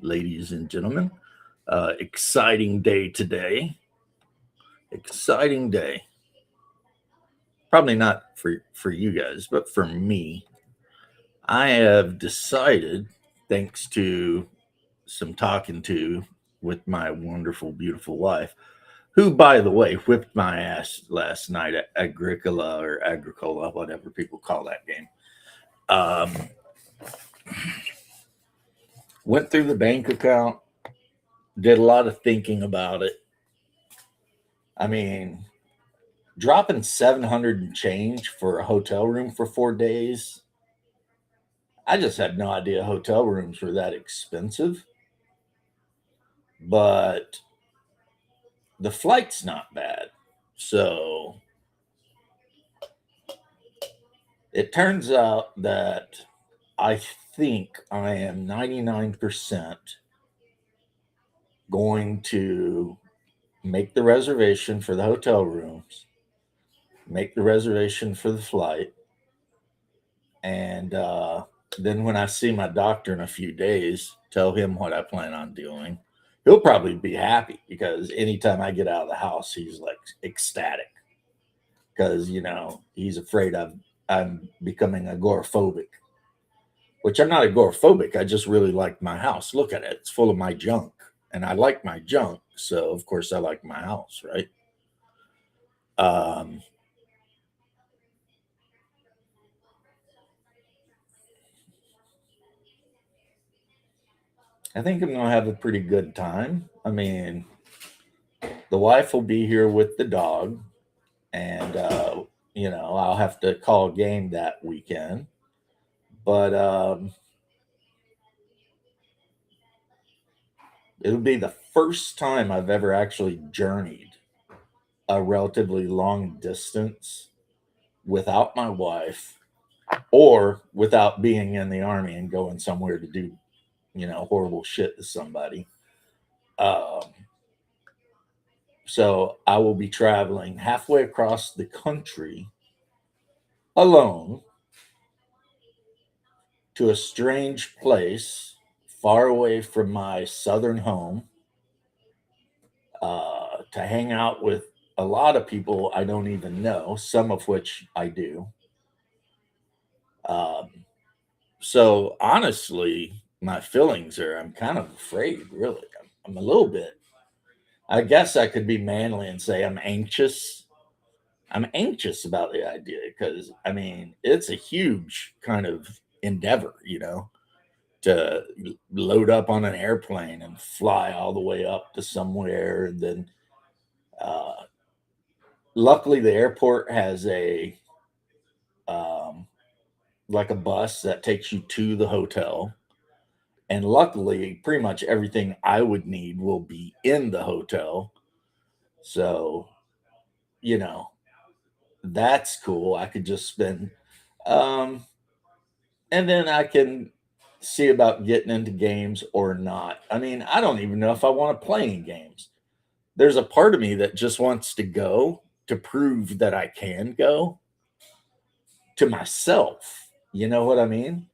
ladies and gentlemen. Exciting day today. Exciting day. Probably not for you guys, but for me. I have decided, thanks to some talking to with my wonderful, beautiful wife, who, by the way, whipped my ass last night at Agricola or Agricola, whatever people call that game. Um, Went through the bank account, did a lot of thinking about it. I mean, dropping 700 and change for a hotel room for 4 days. I just had no idea hotel rooms were that expensive, but the flight's not bad. So it turns out that I think I am 99% going to make the reservation for the hotel rooms, make the reservation for the flight, and then when I see my doctor in a few days, tell him what I plan on doing. He'll probably be happy because anytime I get out of the house, he's like ecstatic because he's afraid I'm becoming agoraphobic, which I'm not agoraphobic. I just really like my house. Look at it; it's full of my junk, and I like my junk, so of course I like my house, right? Um, I think I'm gonna have a pretty good time. I mean, the wife will be here with the dog, and I'll have to call a game that weekend. But it'll be the first time I've ever actually journeyed a relatively long distance without my wife or without being in the army and going somewhere to do horrible shit to somebody. Um, so I will be traveling halfway across the country alone to a strange place far away from my southern home to hang out with a lot of people I don't even know, some of which I do. Um, so honestly, my feelings are I'm kind of afraid, really. I'm a little bit. I guess I could be manly and say I'm anxious. I'm anxious about the idea because I mean, it's a huge kind of endeavor, to load up on an airplane and fly all the way up to somewhere. And then, uh, luckily, the airport has um, like a bus that takes you to the hotel. And luckily, pretty much everything I would need will be in the hotel. So, you know, that's cool. I could just spend, um, and then I can see about getting into games or not. I mean, I don't even know if I want to play in games. There's a part of me that just wants to go to prove that I can go to myself. You know what I mean?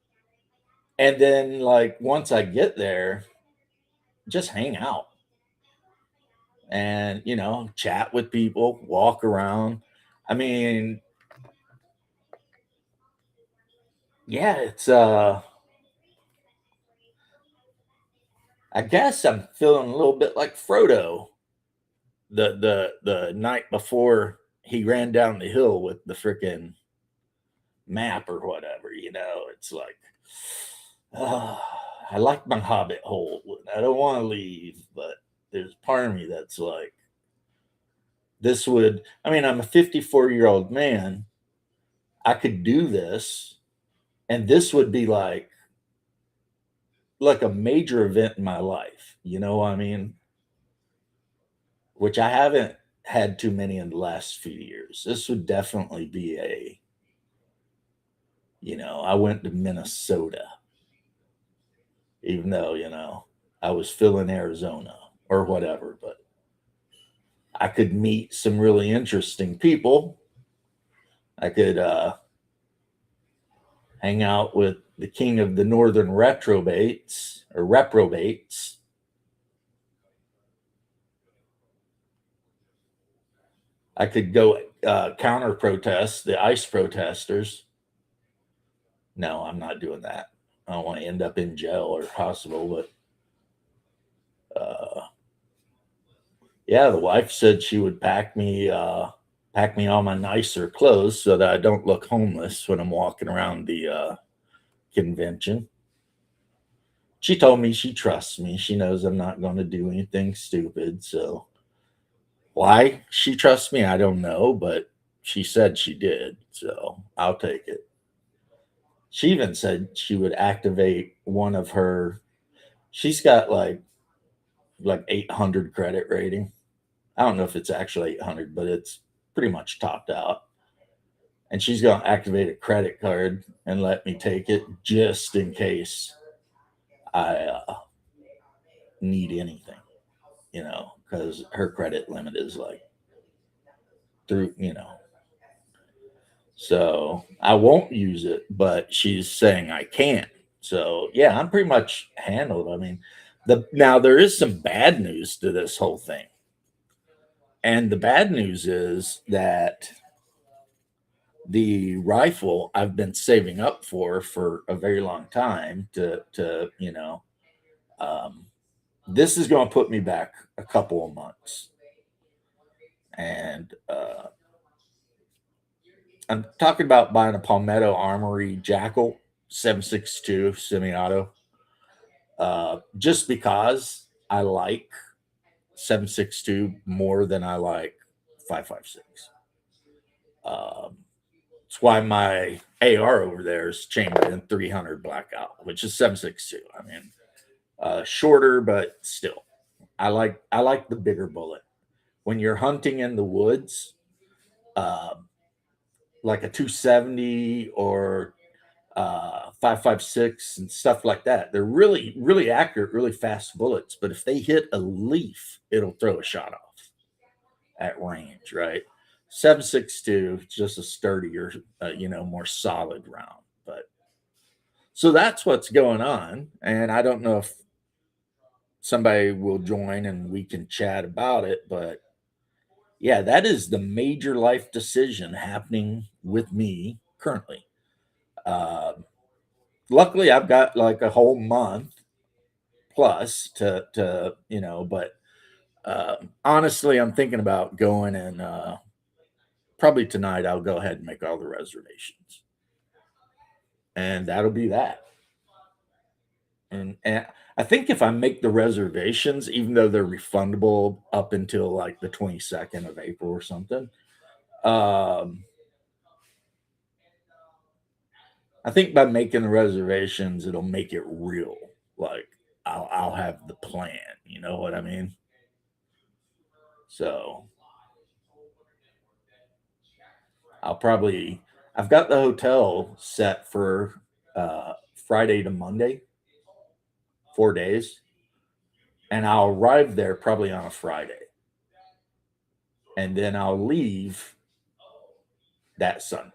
And then, like, once I get there, just hang out and, chat with people, walk around. I mean, yeah, I guess I'm feeling a little bit like Frodo the night before he ran down the hill with the freaking map or whatever. It's like, uh, I like my hobbit hole. I don't want to leave, but there's part of me that's like, this would, I mean, I'm a 54-year-old man. I could do this, and this would be like a major event in my life. You know what I mean? Which I haven't had too many in the last few years. This would definitely be I went to Minnesota, even though, I was still in Arizona or whatever, but I could meet some really interesting people. I could hang out with the king of the northern reprobates. I could go counter protest the ICE protesters. No, I'm not doing that. I don't want to end up in jail or hospital, but yeah, the wife said she would pack me all my nicer clothes so that I don't look homeless when I'm walking around the convention. She told me she trusts me. She knows I'm not going to do anything stupid. So why she trusts me, I don't know, but she said she did. So I'll take it. She even said she would activate one of her. She's got like 800 credit rating. I don't know if it's actually 800, but it's pretty much topped out. And she's going to activate a credit card and let me take it just in case I need anything, because her credit limit is like through. So I won't use it, but she's saying I can. So yeah, I'm pretty much handled. I mean, now there is some bad news to this whole thing. And the bad news is that the rifle I've been saving up for a very long time to this is going to put me back a couple of months. And I'm talking about buying a Palmetto Armory Jackal 7.62 semi-auto. Just because I like 7.62 more than I like 5.56. That's why my AR over there is chambered in 300 Blackout, which is 7.62. I mean, shorter, but still, I like the bigger bullet. When you're hunting in the woods, uh, like a 270 or 5.56 and stuff like that, they're really really accurate, really fast bullets. But if they hit a leaf, it'll throw a shot off at range, right? 7.62, just a sturdier, more solid round. But so that's what's going on, and I don't know if somebody will join and we can chat about it. But yeah, that is the major life decision happening with me currently. Uh, Luckily, I've got like a whole month plus to. But honestly, I'm thinking about going and probably tonight I'll go ahead and make all the reservations, and that'll be that. And I think if I make the reservations, even though they're refundable up until like the 22nd of April or something, um, I think by making the reservations, it'll make it real. Like I'll have the plan. You know what I mean? So I'll probably I've got the hotel set for Friday to Monday, 4 days, and I'll arrive there probably on a Friday, and then I'll leave that Sunday.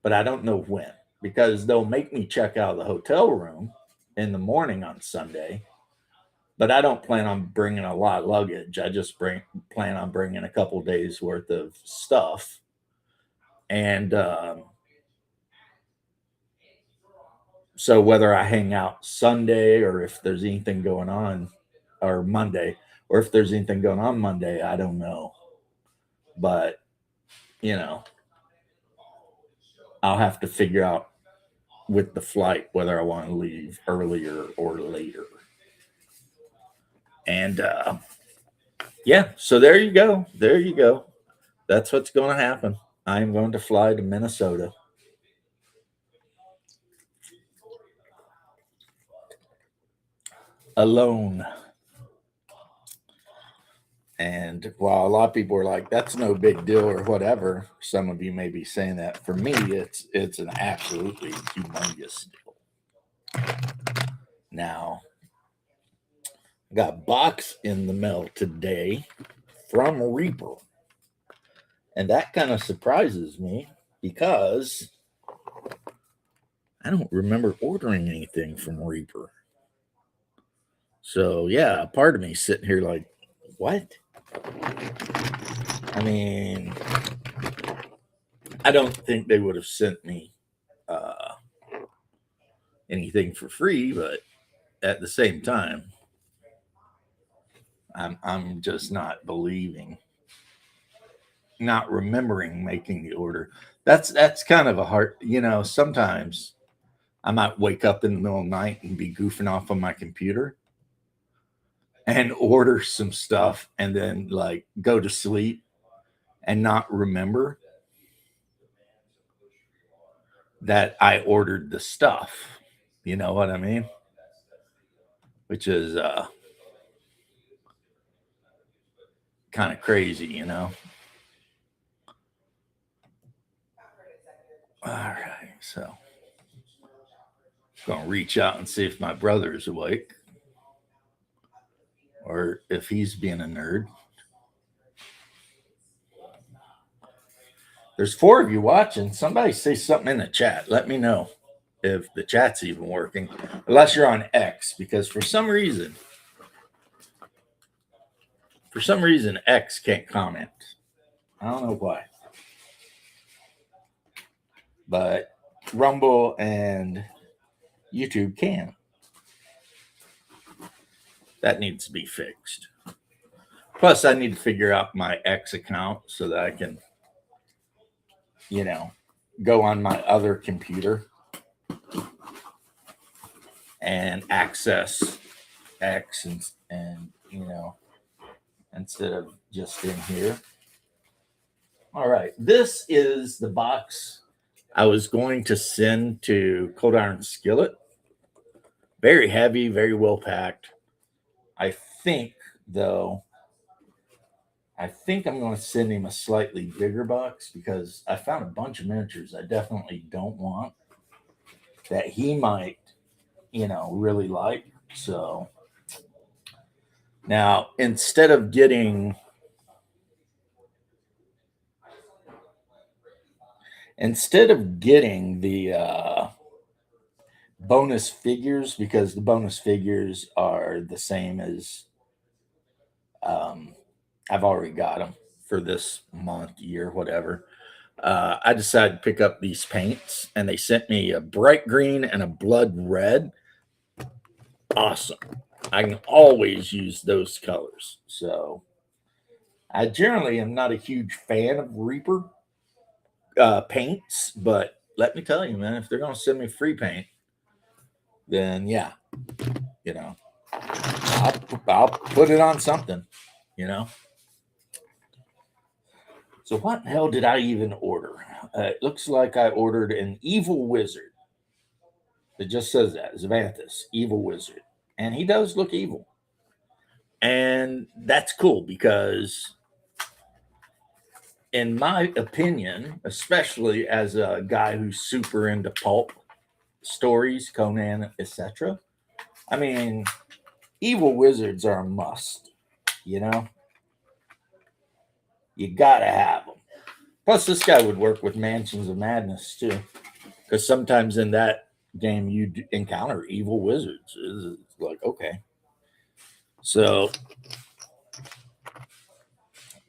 But I don't know when, because they'll make me check out of the hotel room in the morning on Sunday. But I don't plan on bringing a lot of luggage. I just plan on bringing a couple days worth of stuff. And so whether I hang out Sunday or if there's anything going on, or Monday, or if there's anything going on Monday, I don't know. But, you know, I'll have to figure out with the flight whether I want to leave earlier or later. And yeah, so there you go. There you go. That's what's going to happen. I am going to fly to Minnesota alone. And while a lot of people are like, "That's no big deal" or whatever, some of you may be saying that. For me, it's an absolutely humongous deal. Now, I got a box in the mail today from Reaper, and that kind of surprises me because I don't remember ordering anything from Reaper. So yeah, a part of me sitting here like, what? I mean, I don't think they would have sent me anything for free, but at the same time, I'm just not believing, not remembering making the order. That's kind of a hard, sometimes I might wake up in the middle of the night and be goofing off on my computer and order some stuff and then like go to sleep and not remember that I ordered the stuff. You know what I mean? Which is kind of crazy, All right, so gonna reach out and see if my brother is awake or if he's being a nerd. There's 4 of you watching. Somebody say something in the chat. Let me know if the chat's even working, unless you're on X, because for some reason X can't comment. I don't know why, but Rumble and YouTube can. That needs to be fixed. Plus, I need to figure out my X account so that I can, go on my other computer and access X and instead of just in here. All right, this is the box I was going to send to Cold Iron Skillet. Very heavy, very well packed. I think, though, I'm going to send him a slightly bigger box because I found a bunch of miniatures I definitely don't want that he might, really like. So now instead of getting the bonus figures, because the bonus figures are the same as I've already got them for this month, year, whatever. I decided to pick up these paints, and they sent me a bright green and a blood red. Awesome. I can always use those colors. So I generally am not a huge fan of Reaper paints, but let me tell you, man, if they're going to send me free paint, then yeah, you know, I'll put it on something, you know. So what the hell did I even order? It looks like I ordered an evil wizard. It just says that, Xvanthus, evil wizard. And he does look evil. And that's cool because, in my opinion, especially as a guy who's super into pulp stories, Conan, etc., I mean, evil wizards are a must, you know? You gotta have them. Plus, this guy would work with Mansions of Madness too, because sometimes in that game you encounter evil wizards. It's like, okay. So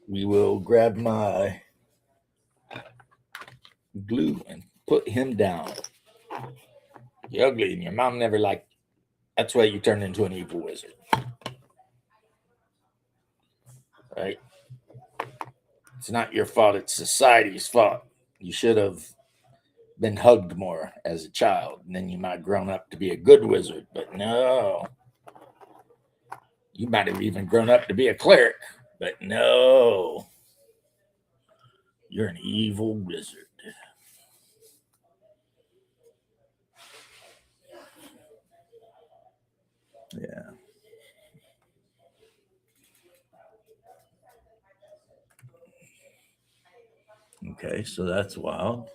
we will grab my glue and put him down. You're ugly and your mom never liked you. That's why you turned into an evil wizard. Right? It's not your fault, it's society's fault. You should have been hugged more as a child, and then you might have grown up to be a good wizard. But no. You might have even grown up to be a cleric, but no. You're an evil wizard. Yeah. Okay, so that's wild.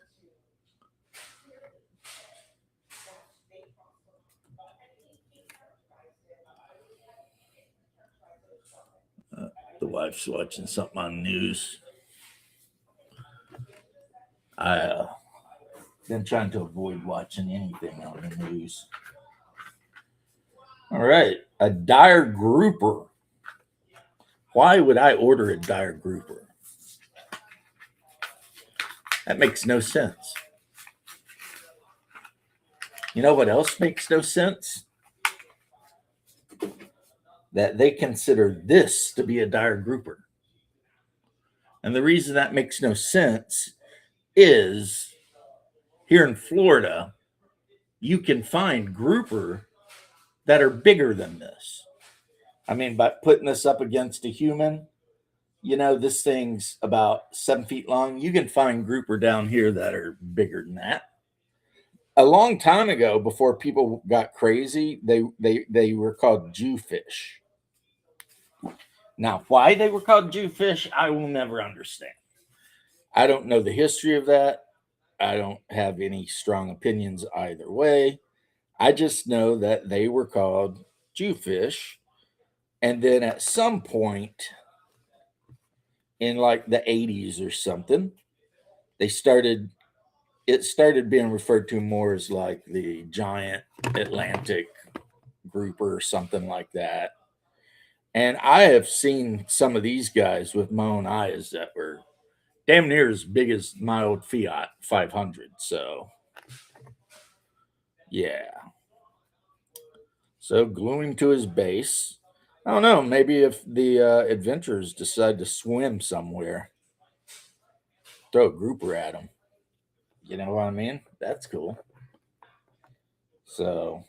The wife's watching something on news. I been trying to avoid watching anything on the news. All right, a dire grouper. Why would I order a dire grouper? That makes no sense. You know what else makes no sense? That they consider this to be a dire grouper. And the reason that makes no sense is here in Florida, you can find grouper that are bigger than this. I mean, by putting this up against a human, this thing's about 7 feet long. You can find grouper down here that are bigger than that. A long time ago, before people got crazy, they were called Jewfish. Now, why they were called Jewfish, I will never understand. I don't know the history of that. I don't have any strong opinions either way. I just know that they were called Jewfish. And then at some point in like the 80s or something, it started being referred to more as like the giant Atlantic grouper or something like that. And I have seen some of these guys with my own eyes that were damn near as big as my old Fiat 500. So, yeah. So, gluing to his base. I don't know. Maybe if the adventurers decide to swim somewhere, throw a grouper at them. You know what I mean? That's cool. So,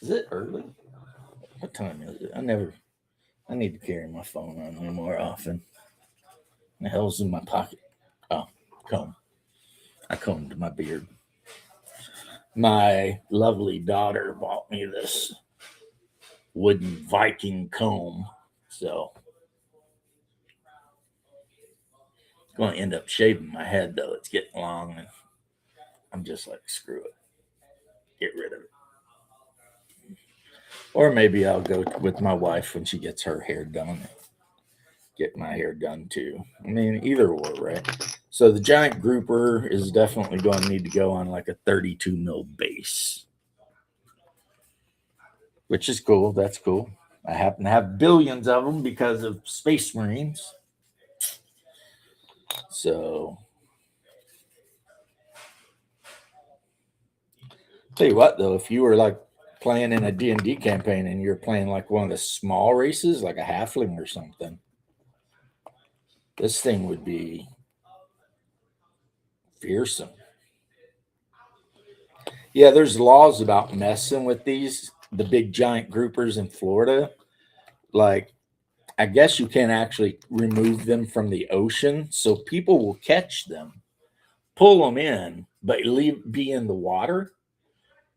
is it early? What time is it? I need to carry my phone on me more often. The hell's in my pocket? Oh, comb. I combed my beard. My lovely daughter bought me this wooden Viking comb. So, I'm going to end up shaving my head, though. It's getting long, and I'm just like, screw it. Get rid of it. Or maybe I'll go with my wife when she gets her hair done. Get my hair done too. I mean, either or, right? So the giant grouper is definitely going to need to go on like a 32 mil base, which is cool. That's cool. I happen to have billions of them because of Space Marines. So, tell you what, though, if you were like playing in a D&D campaign and you're playing like one of the small races, like a halfling or something, this thing would be fearsome. Yeah, there's laws about messing with the big giant groupers in Florida. Like, I guess you can't actually remove them from the ocean, so people will catch them, pull them in, but be in the water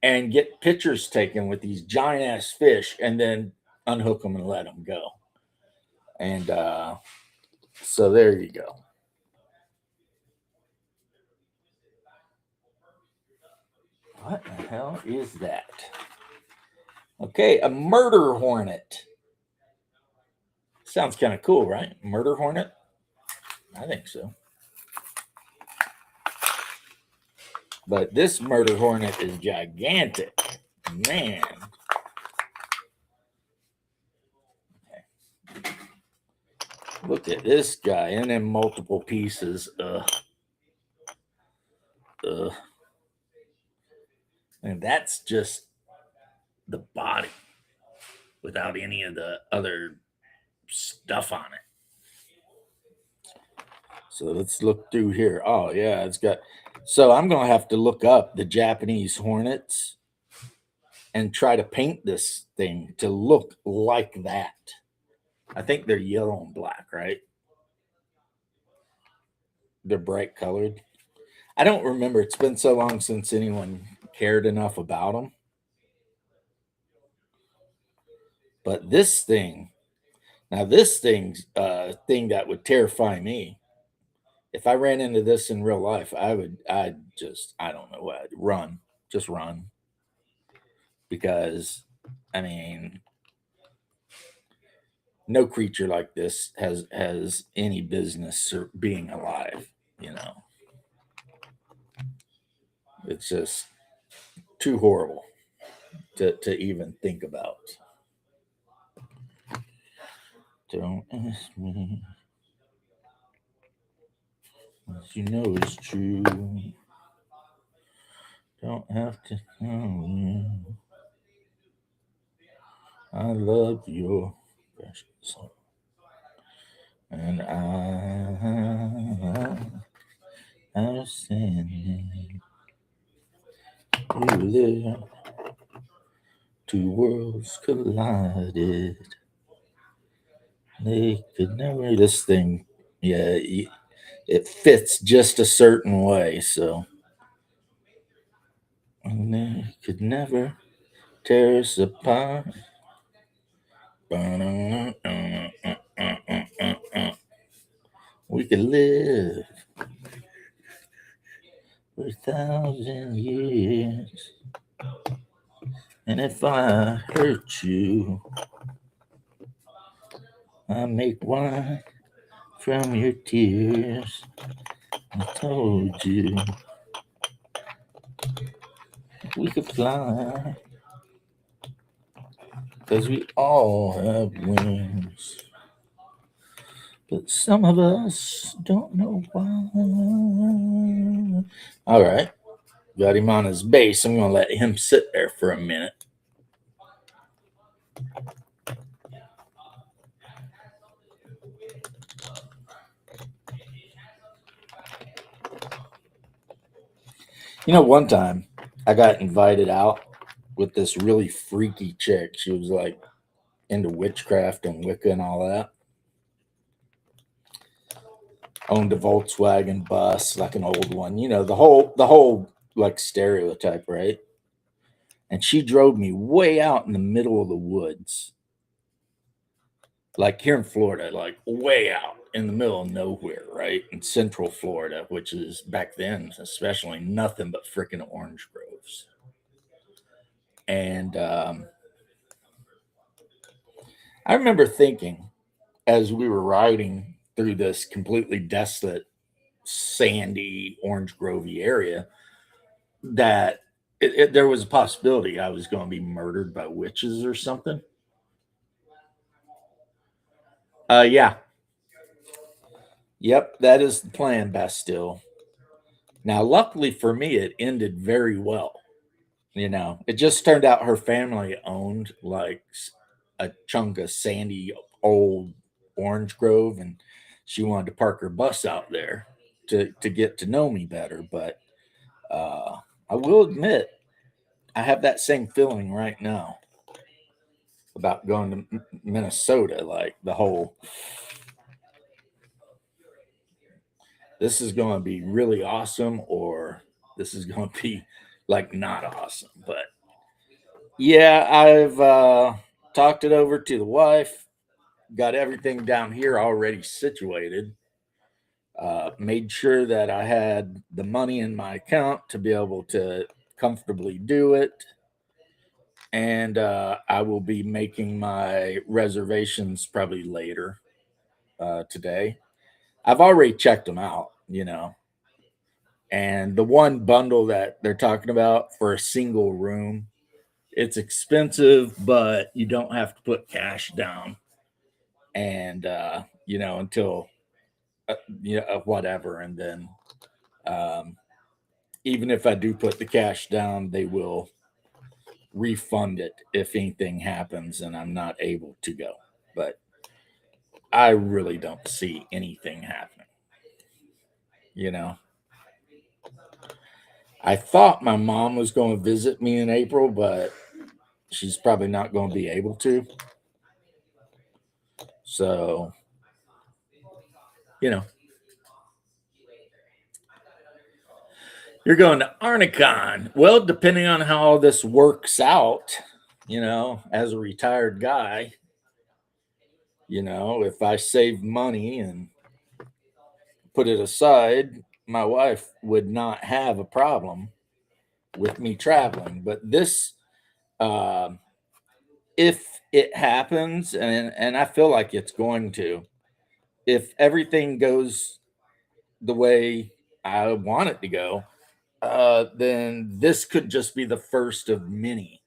and get pictures taken with these giant ass fish, and then unhook them and let them go. And so there you go. What the hell is that? Okay, a murder hornet. Sounds kind of cool, right? Murder hornet? I think so. But this murder hornet is gigantic. Man. Okay. Look at this guy and in multiple pieces. And that's just the body without any of the other stuff on it. So let's look through here. Oh, yeah, it's got. So I'm going to have to look up the Japanese hornets and try to paint this thing to look like that. I think they're yellow and black, right? They're bright colored. I don't remember. It's been so long since anyone cared enough about them. But this thing, now this thing's thing that would terrify me. If I ran into this in real life, I don't know what, I'd run, just run. Because, I mean, no creature like this has any business being alive. It's just too horrible to even think about. Don't ask me, as you know it's true. Don't have to tell you. I love your precious, and I'm standing through there. Two worlds collided. They could never. This thing, yeah, it fits just a certain way, so. And they could never tear us apart. We could live for 1,000 years. And if I hurt you, I make wine from your tears. I told you we could fly, 'cause we all have wings. But some of us don't know why. All right. Got him on his base. I'm going to let him sit there for a minute. One time I got invited out with this really freaky chick. She was like into witchcraft and Wicca and all that. Owned a Volkswagen bus, like an old one. The whole like stereotype, right? And she drove me way out in the middle of the woods. Like here in Florida, like way out in the middle of nowhere, right? In central Florida, which is back then, especially nothing but freaking orange groves. And I remember thinking as we were riding through this completely desolate, sandy, orange grovey area that there was a possibility I was going to be murdered by witches or something. Yeah. Yep, that is the plan, Bastille. Now, luckily for me, it ended very well. It just turned out her family owned like a chunk of sandy old orange grove, and she wanted to park her bus out there to get to know me better. But I will admit, I have that same feeling right now about going to Minnesota. Like the whole, this is going to be really awesome, or this is going to be like not awesome. But yeah, I've talked it over to the wife, got everything down here already situated. Made sure that I had the money in my account to be able to comfortably do it. And I will be making my reservations probably later today. I've already checked them out. And the one bundle that they're talking about for a single room, it's expensive, but you don't have to put cash down. And, until, whatever. And then, um, even if I do put the cash down, they will refund it if anything happens and I'm not able to go. But I really don't see anything happening. You know, I thought my mom was going to visit me in April, but she's probably not going to be able to. So, you know, you're going to Arnicon. Well, depending on how all this works out, as a retired guy, if I save money and put it aside, my wife would not have a problem with me traveling. But this, uh, if it happens, and I feel like it's going to. If everything goes the way I want it to go, then this could just be the first of many.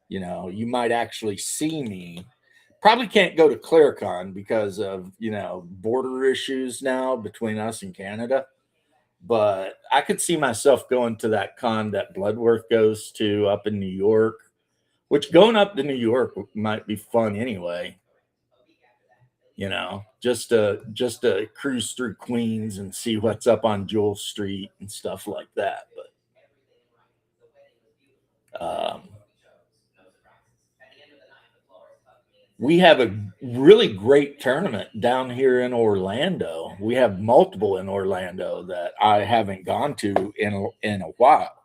You know, you might actually see me. Probably can't go to ClearCon because of, border issues now between us and Canada. But I could see myself going to that con that Bloodworth goes to up in New York, which going up to New York might be fun anyway. Just to cruise through Queens and see what's up on Jewel Street and stuff like that. But we have a really great tournament down here in Orlando. We have multiple in Orlando that I haven't gone to in a while,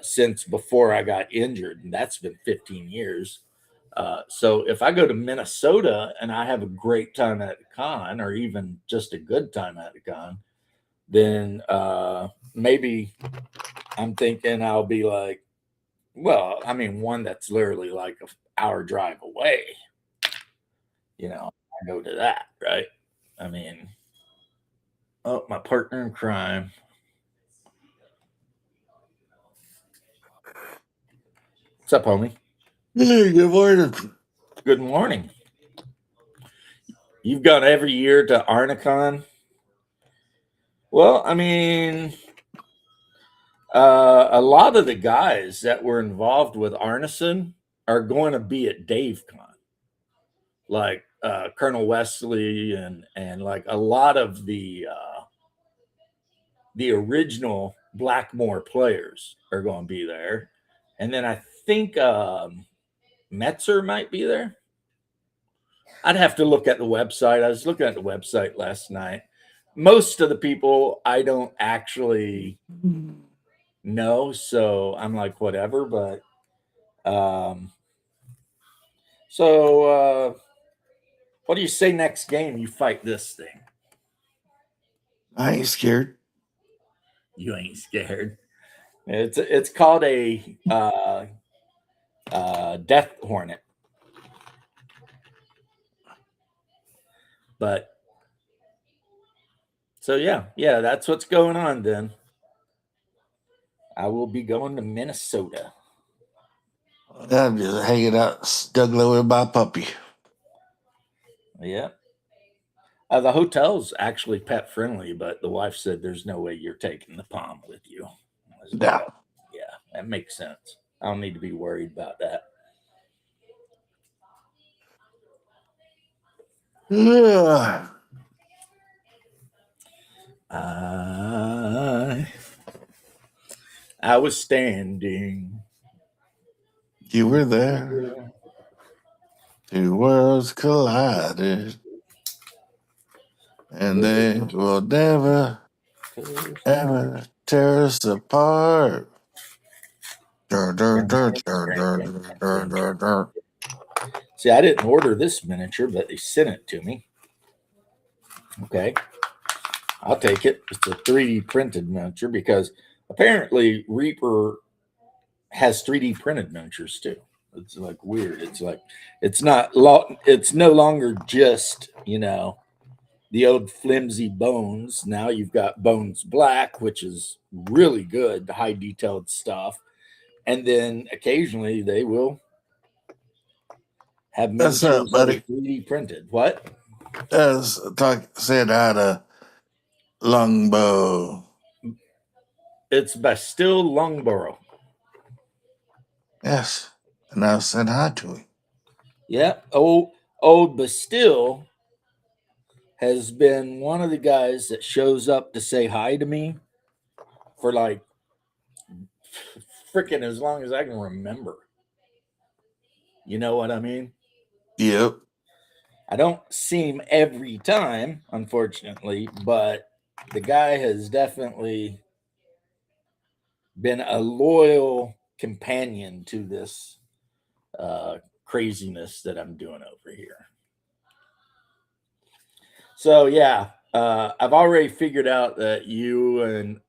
since before I got injured, and that's been 15 years. So if I go to Minnesota and I have a great time at the con, or even just a good time at the con, then maybe I'm thinking I'll be like, well, I mean, one that's literally like an hour drive away. I go to that, right? I mean, oh, my partner in crime. What's up, homie? Hey, good morning. Good morning. You've gone every year to Arnicon? Well, I mean, a lot of the guys that were involved with Arneson are going to be at DaveCon, like Colonel Wesley and like a lot of the original Blackmore players are going to be there, and then I think Metzer might be there. I'd have to look at the website. I was looking at the website last night. Most of the people I don't actually know, so I'm like whatever. But so what do you say next game you fight this thing? I ain't scared. You ain't scared. It's called a Death Hornet, but so yeah, that's what's going on. Then I will be going to Minnesota. I'm just hanging out, snuggling with my puppy. Yeah. The hotel's actually pet friendly, but the wife said there's no way you're taking the Palm with you. I was like, Now, "Oh, yeah, that makes sense. I don't need to be worried about that." yeah, I, I was standing. you were there. Two worlds collided, and they will never, ever tear us apart. Dur, dur, dur, dur, dur, dur, dur, dur, dur. See, I didn't order this miniature, but they sent it to me. Okay, I'll take it. It's a 3D printed miniature because apparently Reaper has 3D printed miniatures too. It's like weird. It's like it's not it's no longer just, the old flimsy Bones. Now you've got Bones Black, which is really good, the high detailed stuff. And then occasionally they will have What's up, miniatures that are buddy? 3D printed. What? Said hi to Longbow. It's Bastille Longborough. Yes, and I said hi to him. Yeah. Old Bastille has been one of the guys that shows up to say hi to me for like freaking as long as I can remember. You know what I mean? Yep. I don't see him every time, unfortunately, but the guy has definitely been a loyal companion to this craziness that I'm doing over here. So yeah, I've already figured out that you and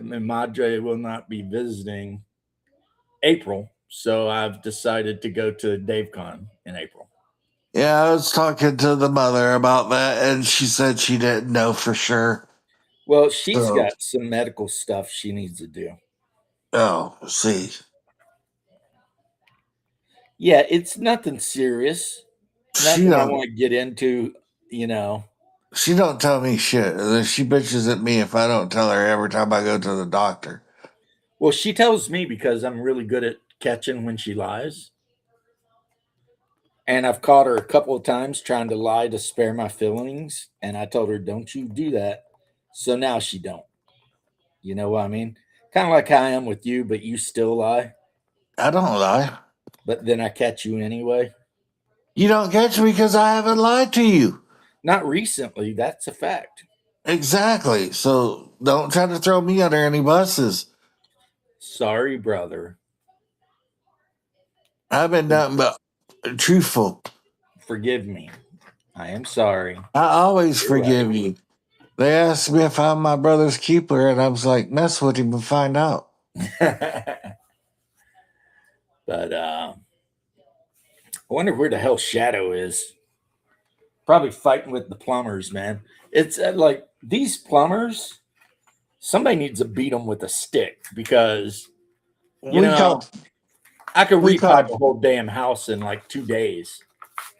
Madre will not be visiting April. So I've decided to go to DaveCon in April. Yeah, I was talking to the mother about that, and she said she didn't know for sure. Well, she's So, got some medical stuff she needs to do. oh, see, Yeah, it's nothing serious. she Nothing I don't want to get into, you know. she don't tell me shit. And then she bitches at me if I don't tell her every time I go to the doctor. Well, she tells me because I'm really good at catching when she lies. And I've caught her a couple of times trying to lie to spare my feelings. And I told her, don't you do that. So now she don't. You know what I mean? Kind of like how I am with you, but you still lie. I don't lie. But then I catch you anyway. You don't catch me because I haven't lied to you. Not recently. That's a fact. Exactly. So don't try to throw me under any buses. Sorry, brother. I've been nothing but truthful. Forgive me. I am sorry. I always You're forgive you. They asked me if I'm my brother's keeper, and I was like, mess with him and find out. right. But I wonder where the hell Shadow is. Probably fighting with the plumbers, man. It's like these plumbers. Somebody needs to beat them with a stick because you We know called I could we repipe a called whole damn house in like 2 days.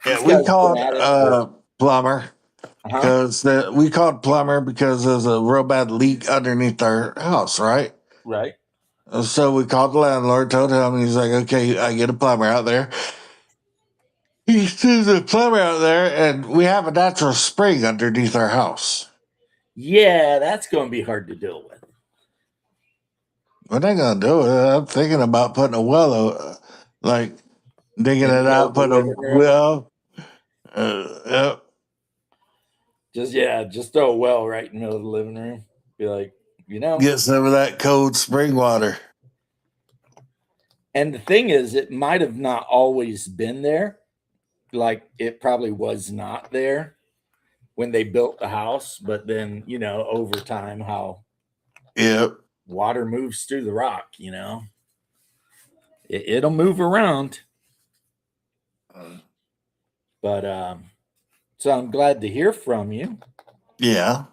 yeah, These we guys have been called at it for plumber uh-huh. because we called plumber because there's a real bad leak underneath our house, right? Right. So we called the landlord, told him, he's like, okay, I get a plumber out there. He sends a plumber out there, and we have a natural spring underneath our house. Yeah, that's going to be hard to deal with. What they gonna do? I'm thinking about putting a well, like digging In the it middle out, of the putting a living room. well. Yep. Just throw a well right in the middle of the living room. Be like, Get some of that cold spring water. And the thing is, it might have not always been there. Like it probably was not there when they built the house, but then, over time, how Yep. water moves through the rock, it'll move around. But so I'm glad to hear from you. Yeah.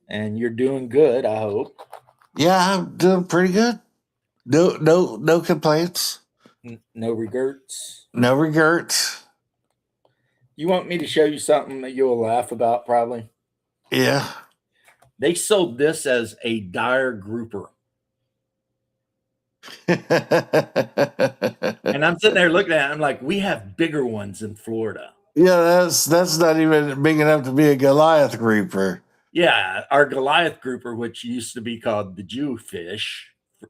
And you're doing good, I hope. Yeah, I'm doing pretty good. No complaints. No regrets. No regrets. You want me to show you something that you'll laugh about, probably? Yeah. They sold this as a Dyer grouper. And I'm sitting there looking at it, I'm like, we have bigger ones in Florida. Yeah, that's not even big enough to be a Goliath grouper. Yeah, our Goliath grouper, which used to be called the Jewfish,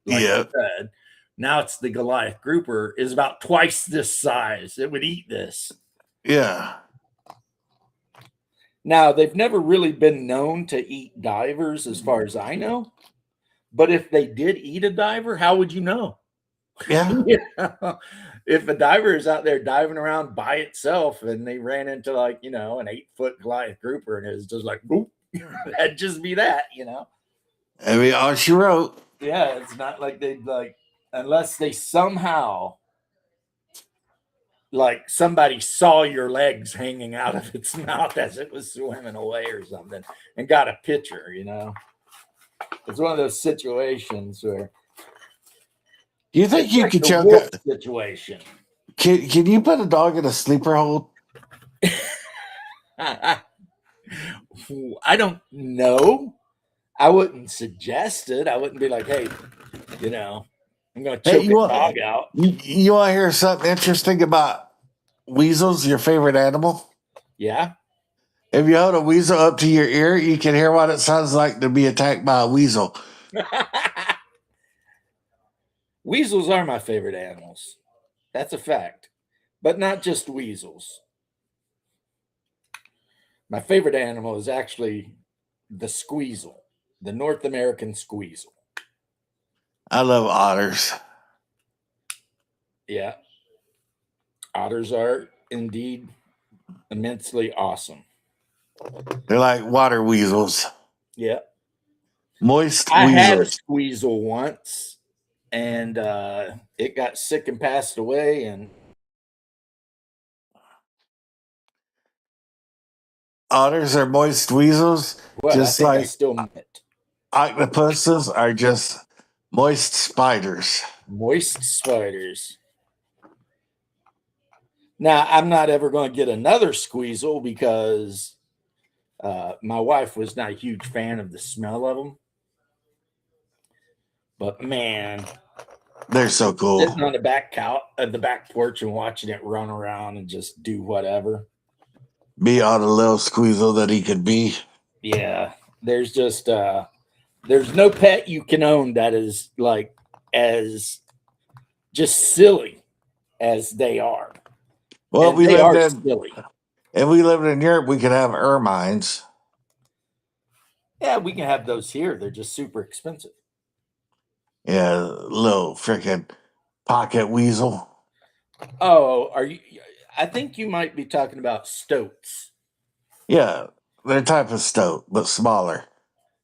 like Yeah. I said, now it's the Goliath grouper, is about twice this size. It would eat this. Yeah. Now, they've never really been known to eat divers, as far as I know. But if they did eat a diver, how would you know? Yeah. If a diver is out there diving around by itself and they ran into an 8-foot Goliath grouper and it was just like, boop, that'd just be that, I mean, all she wrote. Yeah, it's not like they'd unless they somehow like somebody saw your legs hanging out of its mouth as it was swimming away or something and got a picture, It's one of those situations where Do you think you like could the choke wolf situation. Can you put a dog in a sleeper hold? I don't know. I wouldn't suggest it. I wouldn't be like, hey, I'm going to choke a dog out. You want to hear something interesting about weasels, your favorite animal? Yeah. If you hold a weasel up to your ear, you can hear what it sounds like to be attacked by a weasel. Weasels are my favorite animals. That's a fact. But not just weasels. My favorite animal is actually the squeezle, the North American squeezle. I love otters. Yeah. Otters are indeed immensely awesome. They're like water weasels. Yeah. Moist I weasels. had a squeezle once, and it got sick and passed away. And Otters are moist weasels, what, I just think I like still met it. octopuses are just moist spiders. Moist spiders. Now, I'm not ever going to get another squeezle because my wife was not a huge fan of the smell of them. But man, They're so cool. sitting on the back porch and watching it run around and just do whatever. Be all the little squeezle that he could be. Yeah, there's just there's no pet you can own that is like as just silly as they are. Well, And they are silly. if we lived in Europe, we could have ermines. Yeah, we can have those here. They're just super expensive. Yeah, little freaking pocket weasel. Oh, are you? I think you might be talking about stoats. Yeah, they're a type of stoat, but smaller.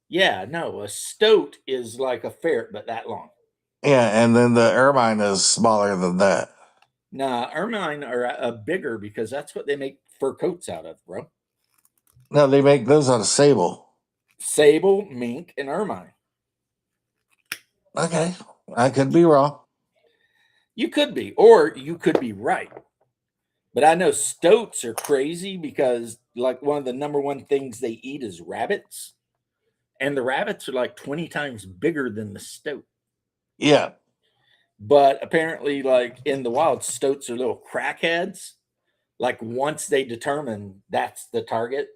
Yeah, no, a stoat is like a ferret, but that long. Yeah, and then the ermine is smaller than that. Nah, ermine are bigger because that's what they make fur coats out of, bro. No, they make those out of sable. Sable, mink, and ermine. Okay, I could be wrong. You could be, or you could be right. But I know stoats are crazy because, like, one of the number one things they eat is rabbits. And the rabbits are like 20 times bigger than the stoat. Yeah, But apparently, like in the wild, stoats are little crackheads. Like once they determine that's the target,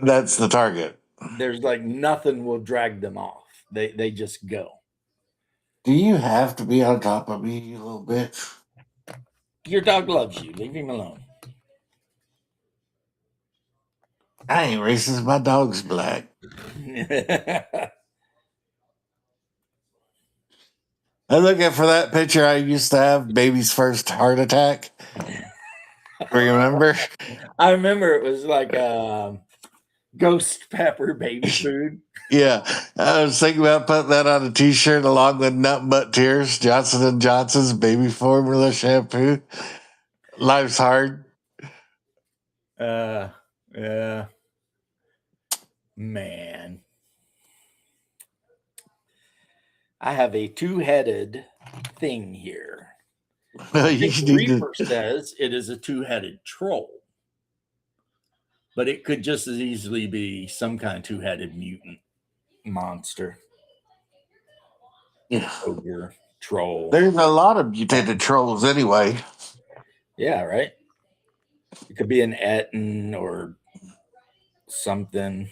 that's the target. there's like nothing will drag them off. They just go. Do you have to be on top of me, you little bitch? Your dog loves you. Leave him alone. I ain't racist. My dog's black. I'm looking for that picture I used to have, baby's first heart attack. Remember? I remember it was like ghost pepper baby food. Yeah, I was thinking about putting that on a T-shirt along with Nut Butt Tears, Johnson and Johnson's baby formula shampoo. Life's hard. Yeah, man. I have a two-headed thing here. I think Reaper says it is a two-headed troll, but it could just as easily be some kind of two-headed mutant monster. Yeah. Ogre, troll. There's a lot of mutated trolls anyway. Yeah, right. It could be an Etten or something.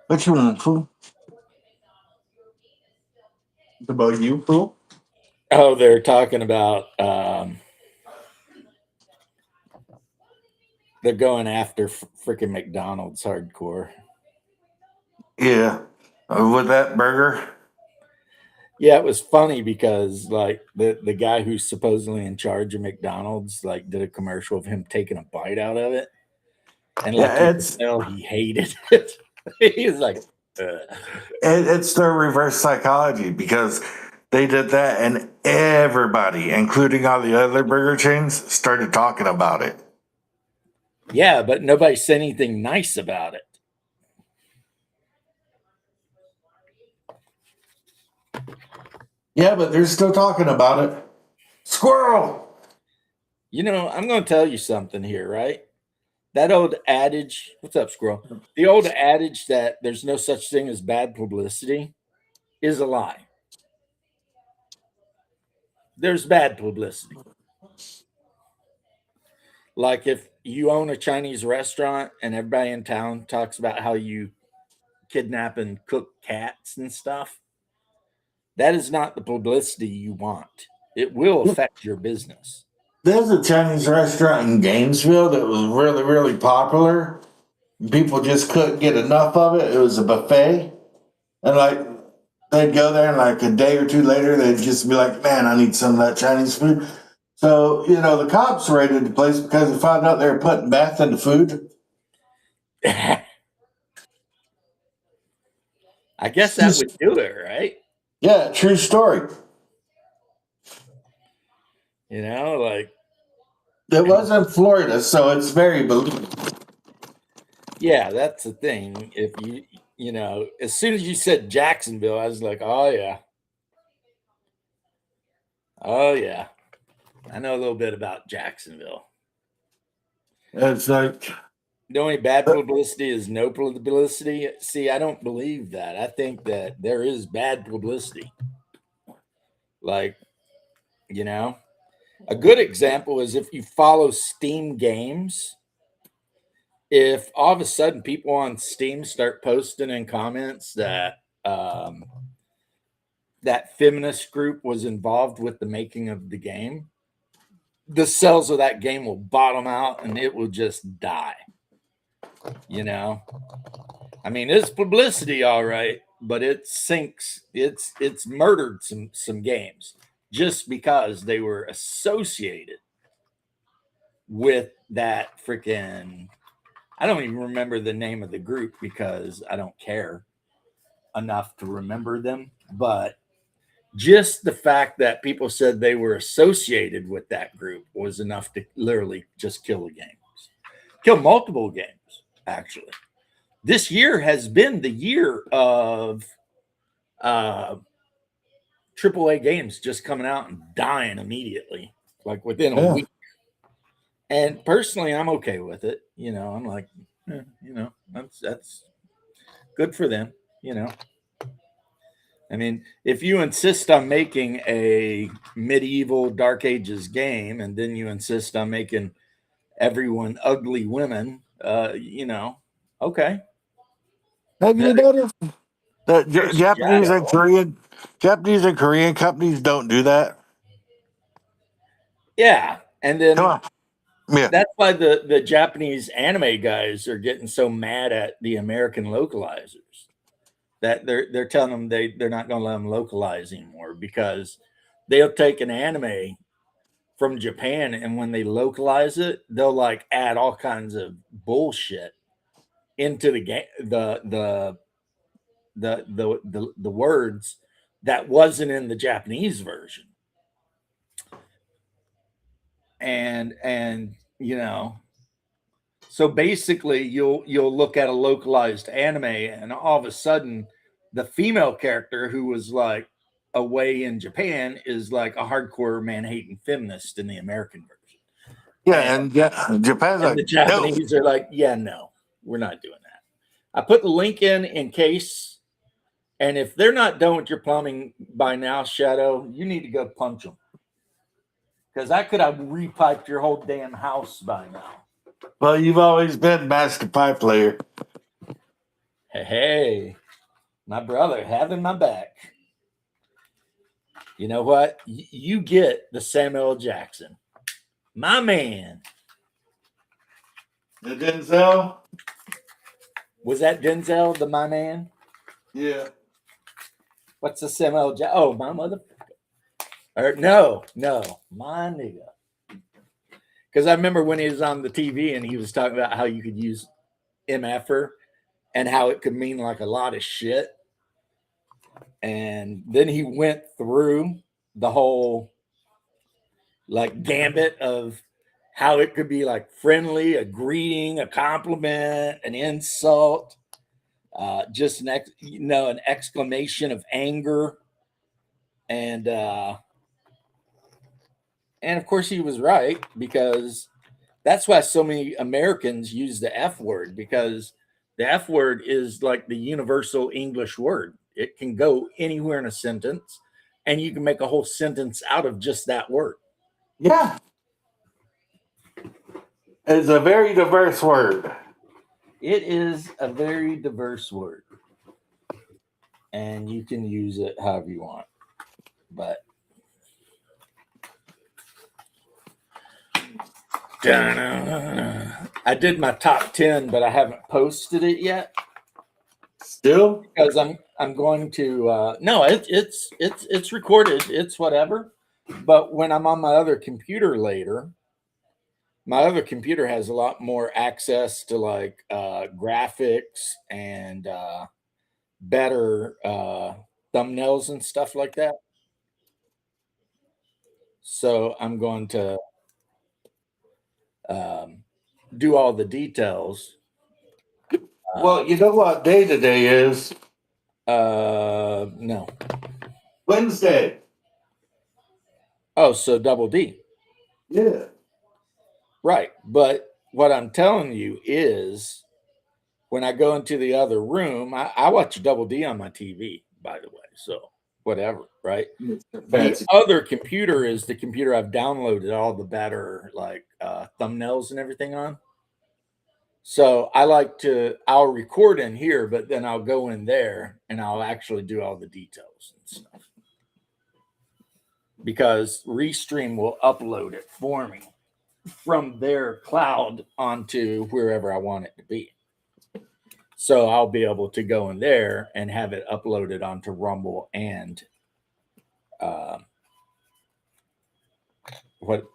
What you want, fool? About you, fool? Oh, they're talking about they're going after freaking McDonald's hardcore. Yeah, with that burger. Yeah, it was funny because like the guy who's supposedly in charge of McDonald's like did a commercial of him taking a bite out of it, and like Yeah, you could tell he hated it. He was like, it's their reverse psychology because they did that, and everybody, including all the other burger chains, started talking about it. yeah, but nobody said anything nice about it. Yeah, but they're still talking about it. Squirrel. You know, I'm going to tell you something here, right? That old adage, what's up, squirrel? The old adage that there's no such thing as bad publicity is a lie. There's bad publicity. Like if you own a Chinese restaurant and everybody in town talks about how you kidnap and cook cats and stuff, that is not the publicity you want. It will affect your business. There's a Chinese restaurant in Gainesville that was really, really popular. People just couldn't get enough of it. It was a buffet. And like they'd go there and like a day or two later they'd just be like, man, I need some of that Chinese food. So, the cops raided the place because they found out they were putting meth in the food. I guess that would do it, right? Yeah, true story. Like It was in Florida, so it's very believable. yeah, that's the thing. If as soon as you said Jacksonville, I was like, oh yeah. Oh yeah. I know a little bit about Jacksonville. It's like The only bad publicity is no publicity. See, I don't believe that. I think that there is bad publicity. Like, a good example is if you follow Steam games, if all of a sudden people on Steam start posting in comments that that feminist group was involved with the making of the game, the sales of that game will bottom out and it will just die. I mean, it's publicity, all right, but it sinks. It's murdered some games just because they were associated with that freaking. I don't even remember the name of the group because I don't care enough to remember them. But just the fact that people said they were associated with that group was enough to literally just kill the games, kill multiple games, actually. This year has been the year of AAA games just coming out and dying immediately, like within a week. And personally, I'm okay with it. I'm like, that's good for them. I mean, if you insist on making a medieval Dark Ages game, and then you insist on making everyone ugly women, okay. Have you noticed that Japanese and Korean companies don't do that? Yeah, and then Come on. Yeah. that's why the Japanese anime guys are getting so mad at the American localizers that they're telling them they're not going to let them localize anymore because they'll take an anime from Japan and when they localize it, they'll like add all kinds of bullshit into the game, the words that wasn't in the Japanese version. And so basically you'll look at a localized anime and all of a sudden the female character who was like away in Japan is like a hardcore man-hating feminist in the American version. Yeah, and Japan's And like, the Japanese are like, yeah, no, we're not doing that. I put the link in case, and if they're not done with your plumbing by now, Shadow, you need to go punch them. Because I could have repiped your whole damn house by now. Well, you've always been master pipe layer. Hey, my brother having my back. You know what? You get the Samuel Jackson. My man. The Denzel? Was that Denzel, the my man? Yeah. What's the Samuel Jackson? Oh, my motherfucker. Or no, my nigga. Because I remember when he was on the TV and he was talking about how you could use MFer and how it could mean like a lot of shit. And then he went through the whole like gambit of how it could be like friendly, a greeting, a compliment, an insult, just an exclamation of anger. And of course he was right, because that's why so many Americans use the F word, because the F word is like the universal English word. It can go anywhere in a sentence, and you can make a whole sentence out of just that word. Yeah. It's a very diverse word. It is a very diverse word, and you can use it however you want. But I did my top 10, but I haven't posted it yet. Still? Because I'm going to no, it's recorded. It's whatever. But when I'm on my other computer later, my other computer has a lot more access to like graphics and better thumbnails and stuff like that. So I'm going to um, do all the details. Well, you know what day today is? No. Wednesday. Oh, so double D. Yeah. Right. But what I'm telling you is when I go into the other room, I watch double D on my TV, by the way. So whatever, right? The Fancy. other computer is the computer I've downloaded all the better like thumbnails and everything on. So I'll record in here, but then I'll go in there and I'll actually do all the details and stuff. Because Restream will upload it for me from their cloud onto wherever I want it to be. So I'll be able to go in there and have it uploaded onto Rumble and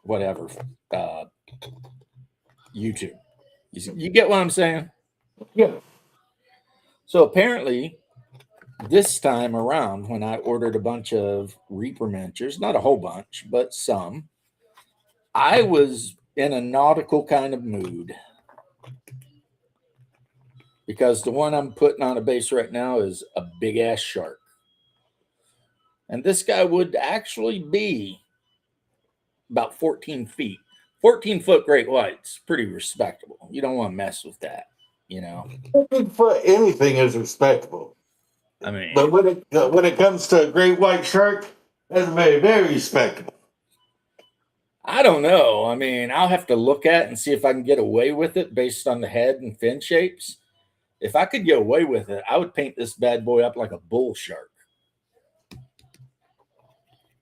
whatever YouTube. You get what I'm saying? Yeah. So apparently, this time around, when I ordered a bunch of Reaper miniatures, not a whole bunch, but some, I was in a nautical kind of mood. Because the one I'm putting on a base right now is a big ass shark. And this guy would actually be about 14 feet. 14-foot great whites, pretty respectable. You don't want to mess with that, you know. 14 foot anything is respectable. I mean, But when it comes to a great white shark, that's very, very respectable. I don't know. I mean, I'll have to look at and see if I can get away with it based on the head and fin shapes. If I could get away with it, I would paint this bad boy up like a bull shark.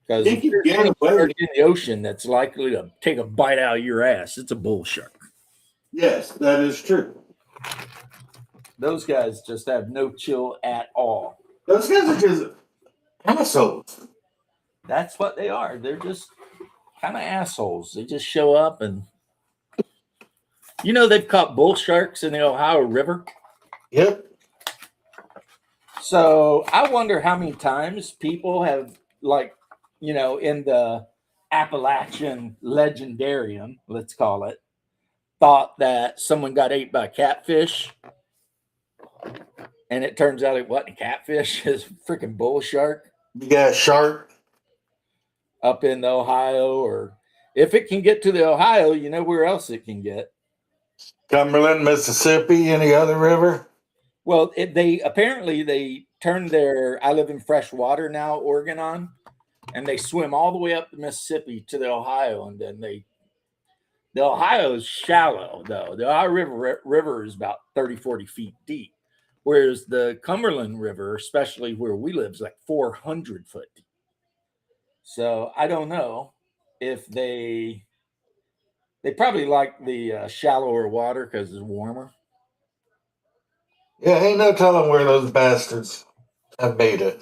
Because if there's any shark in the ocean that's likely to take a bite out of your ass, it's a bull shark. Yes, that is true. Those guys just have no chill at all. Those guys are just assholes. That's what they are. They're just kind of assholes. They just show up and, you know, they've caught bull sharks in the Ohio River. Yep. So I wonder how many times people have, like, you know, in the Appalachian legendarium, let's call it, thought that someone got ate by catfish. And it turns out it wasn't catfish, it's freaking bull shark. You got a shark up in Ohio, or if it can get to the Ohio, you know where else it can get? Cumberland, Mississippi, any other river? Well, they turned their I live in fresh water now organ on, and they swim all the way up the Mississippi to the Ohio, and then the Ohio is shallow though. The Ohio River is about 30, 40 feet deep, whereas the Cumberland River, especially where we live, is like 400 foot deep. So I don't know if they probably like the shallower water because it's warmer. Yeah, ain't no telling where those bastards have made it.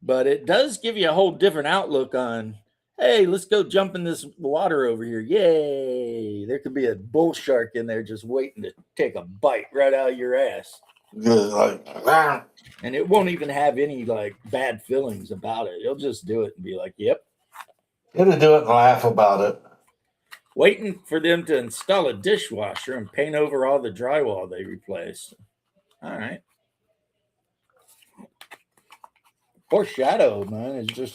But it does give you a whole different outlook on, hey, let's go jump in this water over here. Yay. There could be a bull shark in there just waiting to take a bite right out of your ass. Just like, ah. And it won't even have any like bad feelings about it. It'll just do it and be like, yep. It'll do it and laugh about it. Waiting for them to install a dishwasher and paint over all the drywall they replaced. All right. Poor Shadow, man, has just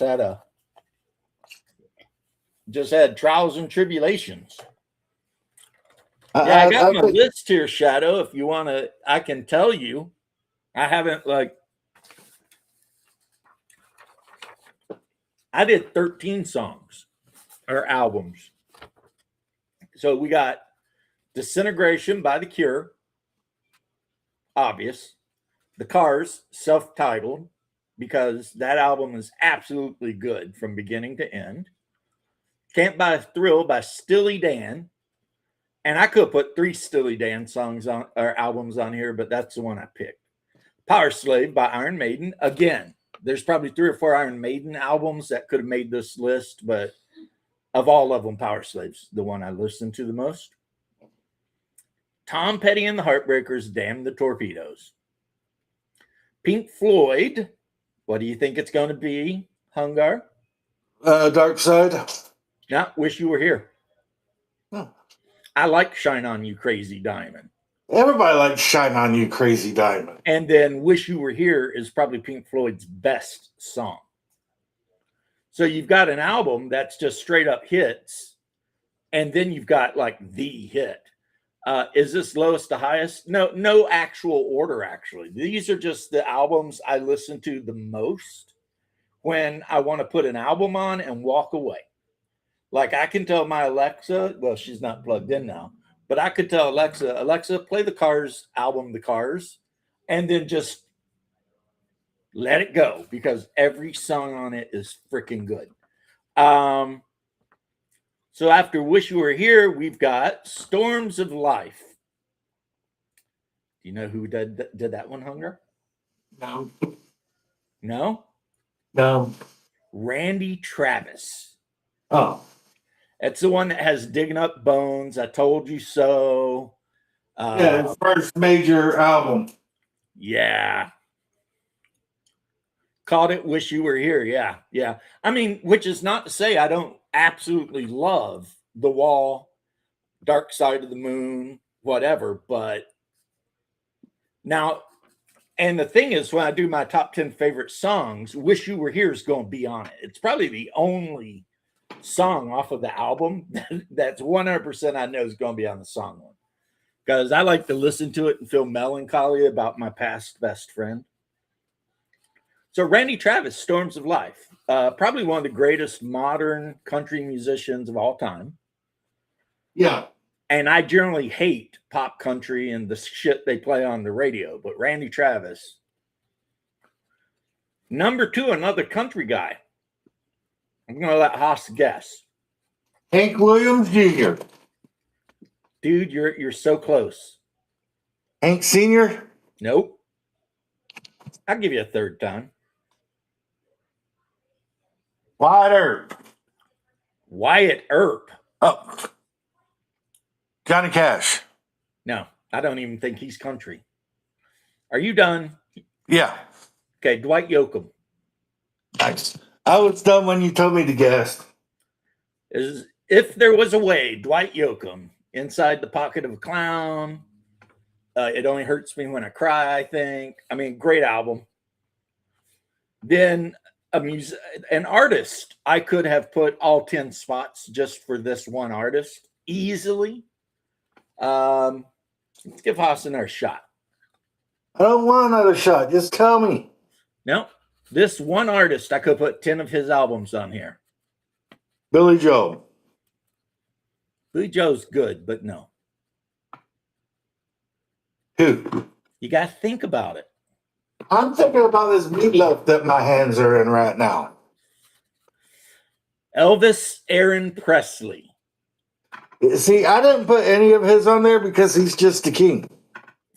had trials and tribulations. Yeah, I got my list here, Shadow. If you want to, I can tell you. I haven't I did 13 songs or albums. So we got Disintegration by The Cure, obvious. The Cars, self-titled, because that album is absolutely good from beginning to end. Can't Buy a Thrill by Steely Dan. And I could have put 3 Steely Dan songs on or albums on here, but that's the one I picked. Power Slave by Iron Maiden. Again, There's probably 3 or 4 Iron Maiden albums that could have made this list, but of all of them, Power Slave's the one I listen to the most. Tom Petty and the Heartbreakers, Damn the Torpedoes. Pink Floyd, what do you think it's going to be, Hungar? Dark Side. Not Wish You Were Here. Oh. I like Shine On You Crazy Diamond. Everybody likes Shine On You Crazy Diamond. And then Wish You Were Here is probably Pink Floyd's best song. So you've got an album that's just straight up hits, and then you've got like the hit. Is this lowest to highest? No actual order, actually. These are just the albums I listen to the most when I want to put an album on and walk away. Like I can tell my Alexa, well, she's not plugged in now, but I could tell Alexa, play the Cars album, The Cars, and then just let it go because every song on it is freaking good. So after Wish You Were Here, we've got Storms of Life. Do you know who did that one, Hunger? No. No? No. Randy Travis. Oh. That's the one that has Digging Up Bones, I Told You So. Yeah, his first major album. Yeah. Called it Wish You Were Here. Yeah. I mean, which is not to say I don't absolutely love The Wall, Dark Side of the Moon, whatever, but now, and the thing is, when I do my top 10 favorite songs, Wish You Were Here is going to be on it. It's probably the only song off of the album that's 100% I know is going to be on the song one, because I like to listen to it and feel melancholy about my past best friend. So Randy Travis, Storms of Life, probably one of the greatest modern country musicians of all time. Yeah. And I generally hate pop country and the shit they play on the radio, but Randy Travis. Number 2, another country guy. I'm going to let Haas guess. Hank Williams Jr. Dude, you're so close. Hank Sr.? Nope. I'll give you a third time. Wyatt Earp. Oh. Johnny Cash. No, I don't even think he's country. Are you done? Yeah. Okay, Dwight Yoakam. Nice. I was done when you told me to guess. If There Was a Way, Dwight Yoakam. Inside the Pocket of a Clown. It Only Hurts Me When I Cry, I think. I mean, great album. Then an artist, I could have put all 10 spots just for this one artist easily. Let's give Haas another shot. I don't want another shot. Just tell me. No, this one artist, I could put 10 of his albums on here. Billy Joel. Billy Joel's good, but no. Who? You got to think about it. I'm thinking about this meatloaf that my hands are in right now. Elvis Aaron Presley. See, I didn't put any of his on there because he's just a king.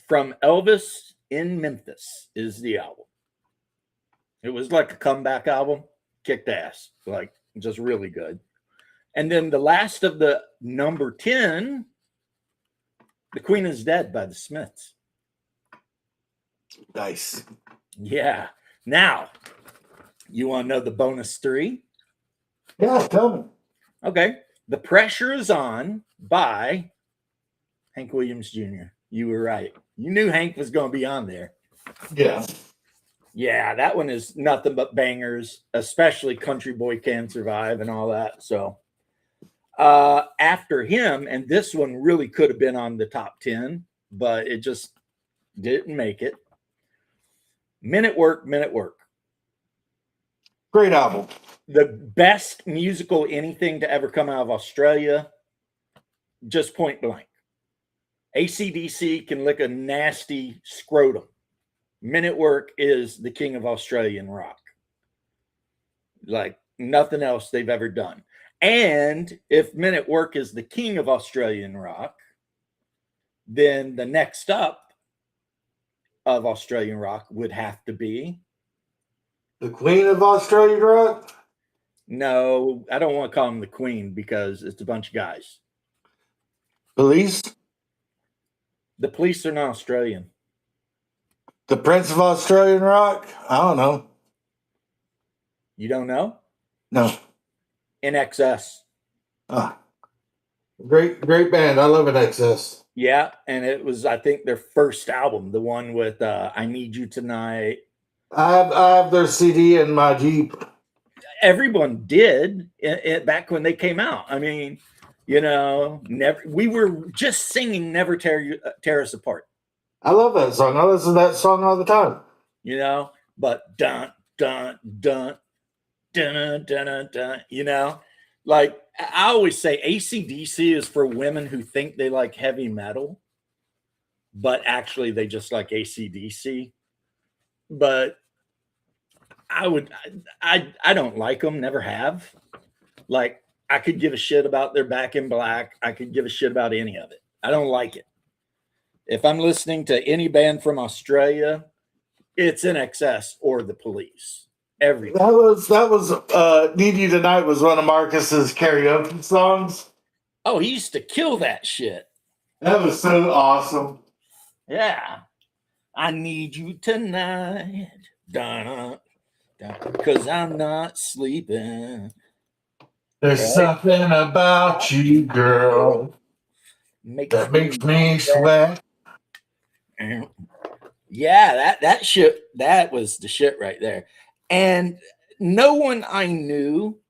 From Elvis in Memphis is the album. It was like a comeback album. Kicked ass. Like, just really good. And then the last of the number 10, The Queen is Dead by the Smiths. Nice. Yeah. Now, you want to know the bonus 3? Yeah, tell me. Okay. The Pressure Is On by Hank Williams Jr. You were right. You knew Hank was going to be on there. Yeah. Yeah, that one is nothing but bangers, especially Country Boy Can Survive and all that. So after him, and this one really could have been on the top 10, but it just didn't make it. Men at Work. Great album. The best musical anything to ever come out of Australia, just point blank. AC/DC can lick a nasty scrotum. Men at Work is the king of Australian rock. Like nothing else they've ever done. And if Men at Work is the king of Australian rock, then the next up of Australian rock would have to be The Queen of Australian rock? No, I don't want to call them the Queen because it's a bunch of guys. Police? The Police are not Australian. The Prince of Australian rock? I don't know. You don't know? No. In Excess. Ah, great band. I love it. Excess. Yeah, and it was, I think, their first album, the one with "I Need You Tonight." I have their CD in my Jeep. Everyone did back when they came out. I mean, never. We were just singing "Never Tear Us Apart." I love that song. I listen to that song all the time. But dun dun dun dun dun dun. Like I always say, AC/DC is for women who think they like heavy metal, but actually they just like AC/DC. But I don't like them, never have. Like I could give a shit about their Back in Black. I could give a shit about any of it. I don't like it. If I'm listening to any band from Australia, it's In Excess or the Police. Everything. That was Need You Tonight was one of Marcus's karaoke songs. Oh, he used to kill that shit. That was so awesome. Yeah. I need you tonight. Because I'm not sleeping. There's something about you, girl, that makes me sweat. Yeah, that shit, that was the shit right there. And no one I knew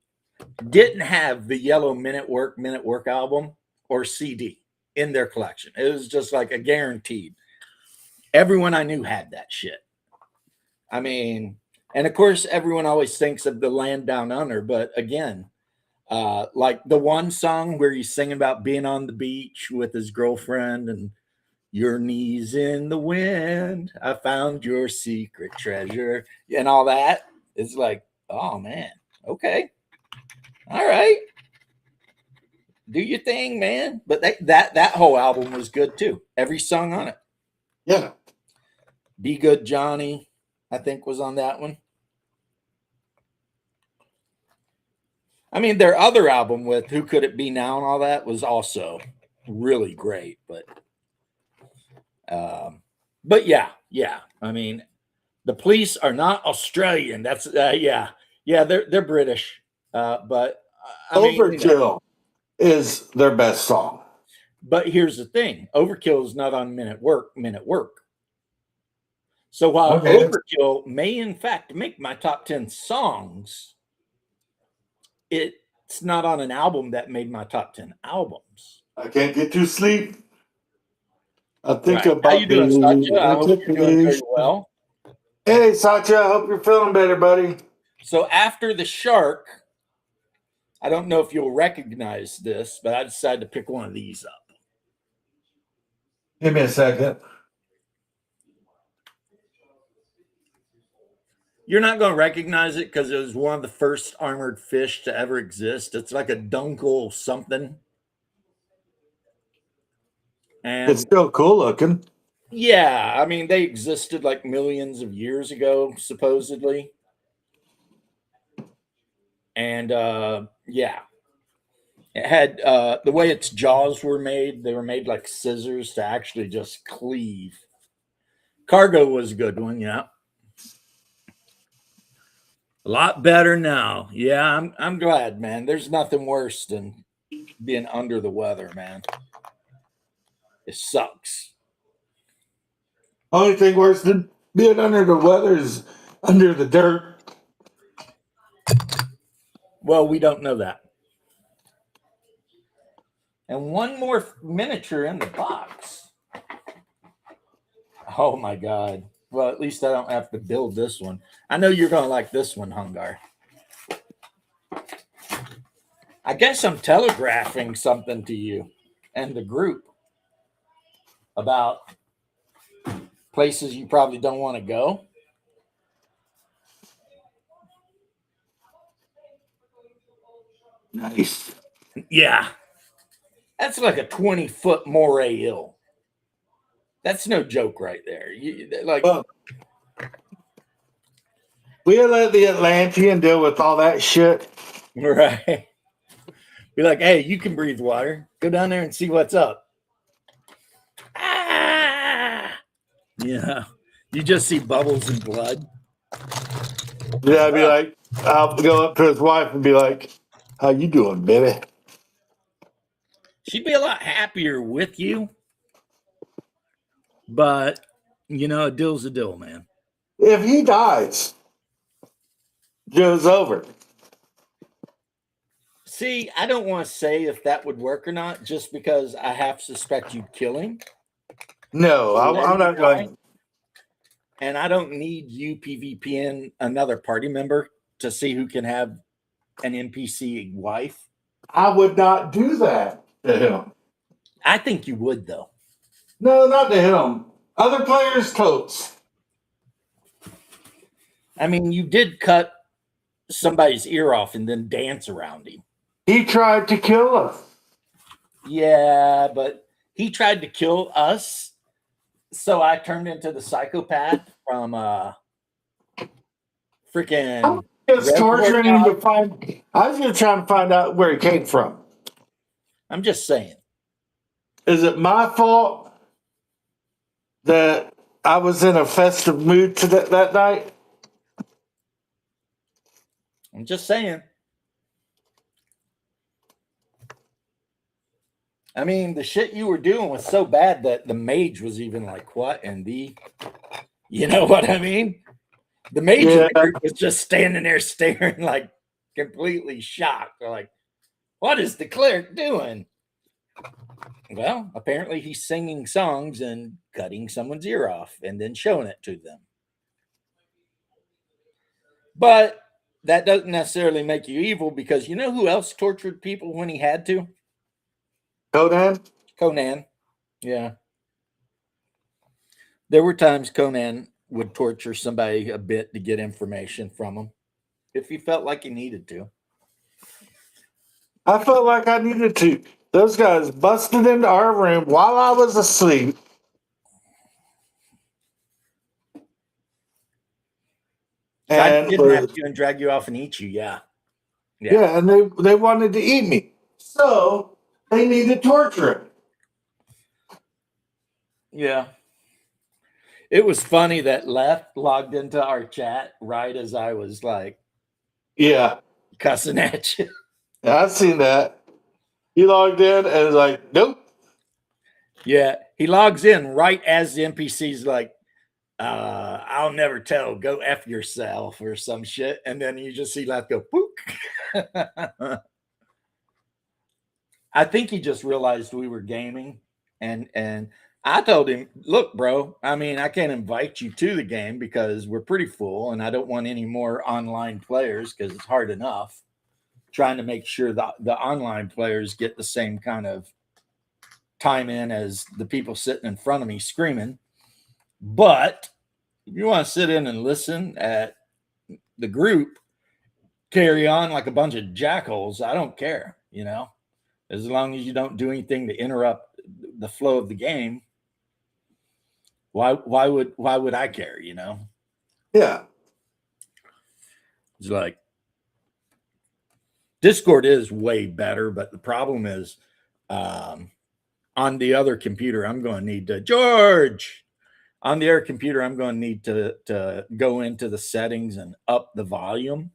didn't have the Yellow Minute Work album or CD in their collection. It was just like a guaranteed. Everyone I knew had that shit. I mean, and of course, everyone always thinks of the Land Down Under, but again, like the one song where he's singing about being on the beach with his girlfriend and your knees in the wind, I found your secret treasure, and all that. It's like, oh man, okay, all right, do your thing, man. But that whole album was good too. Every song on it. Yeah. Be Good Johnny, I think, was on that one. I mean, their other album with Who Could It Be Now and all that was also really great. But yeah. I mean, the Police are not Australian. That's yeah, they're British. But Overkill is their best song. But here's the thing: Overkill is not on Minute Work. So while Overkill may in fact make my top 10 songs, it's not on an album that made my top 10 albums. I can't get to sleep. I think about How you doing, Satya? I hope you're doing very well. Hey, Satya, I hope you're feeling better, buddy. So after the shark, I don't know if you'll recognize this, but I decided to pick one of these up. Give me a second. You're not going to recognize it because it was one of the first armored fish to ever exist. It's like a dunkel something. And it's still cool looking. Yeah, I mean, they existed like millions of years ago, supposedly. And yeah, it had the way its jaws were made, they were made like scissors to actually just cleave. Cargo was a good one, yeah. A lot better now. Yeah, I'm glad, man. There's nothing worse than being under the weather, man. It sucks. Only thing worse than being under the weather is under the dirt. Well, we don't know that. And one more miniature in the box. Oh my God. Well, at least I don't have to build this one. I know you're going to like this one, Hungar. I guess I'm telegraphing something to you and the group about places you probably don't want to go. Nice. Yeah. That's like a 20-foot moray hill. That's no joke right there. We let the Atlantean deal with all that shit. Right. Be like, hey, you can breathe water. Go down there and see what's up. Ah! Yeah. You just see bubbles and blood. Yeah, I'd be like, I'll go up to his wife and be like, "How you doing, baby?" She'd be a lot happier with you. But, a deal's a deal, man. If he dies, Joe's over. See, I don't want to say if that would work or not, just because I half suspect you'd kill him. No, I'm not going. And I don't need you PvPing another party member to see who can have an NPC wife. I would not do that to him. I think you would, though. No, not to him. Other players' totes. I mean, you did cut somebody's ear off and then dance around him. He tried to kill us. Yeah, but he tried to kill us. So I turned into the psychopath from freaking. Just torturing him to find. I was just trying to find out where he came from. I'm just saying. Is it my fault that I was in a festive mood that night? I'm just saying. I mean, the shit you were doing was so bad that the mage was even like, what? And you know what I mean? The mage was just standing there staring like completely shocked. They're like, what is the cleric doing? Well, apparently he's singing songs and cutting someone's ear off and then showing it to them. But that doesn't necessarily make you evil, because you know who else tortured people when he had to? Conan. Yeah. There were times Conan would torture somebody a bit to get information from them if he felt like he needed to. I felt like I needed to. Those guys busted into our room while I was asleep. Tried to kidnap you and drag you off and eat you, yeah. Yeah, and they wanted to eat me. So they needed torture. Yeah. It was funny that Left logged into our chat right as I was like, cussing at you. Yeah, I've seen that. He logged in and was like, nope. Yeah, he logs in right as the NPC's like, I'll never tell, go F yourself or some shit. And then you just see Left go, pook. I think he just realized we were gaming, and I told him, look, bro, I mean, I can't invite you to the game because we're pretty full and I don't want any more online players because it's hard enough trying to make sure that the online players get the same kind of time in as the people sitting in front of me screaming. But if you want to sit in and listen at the group carry on like a bunch of jackholes, I don't care, as long as you don't do anything to interrupt the flow of the game. Why would I care, Yeah. It's like Discord is way better, but the problem is on the other computer, I'm going to need to George. On the other computer, I'm going to need to go into the settings and up the volume.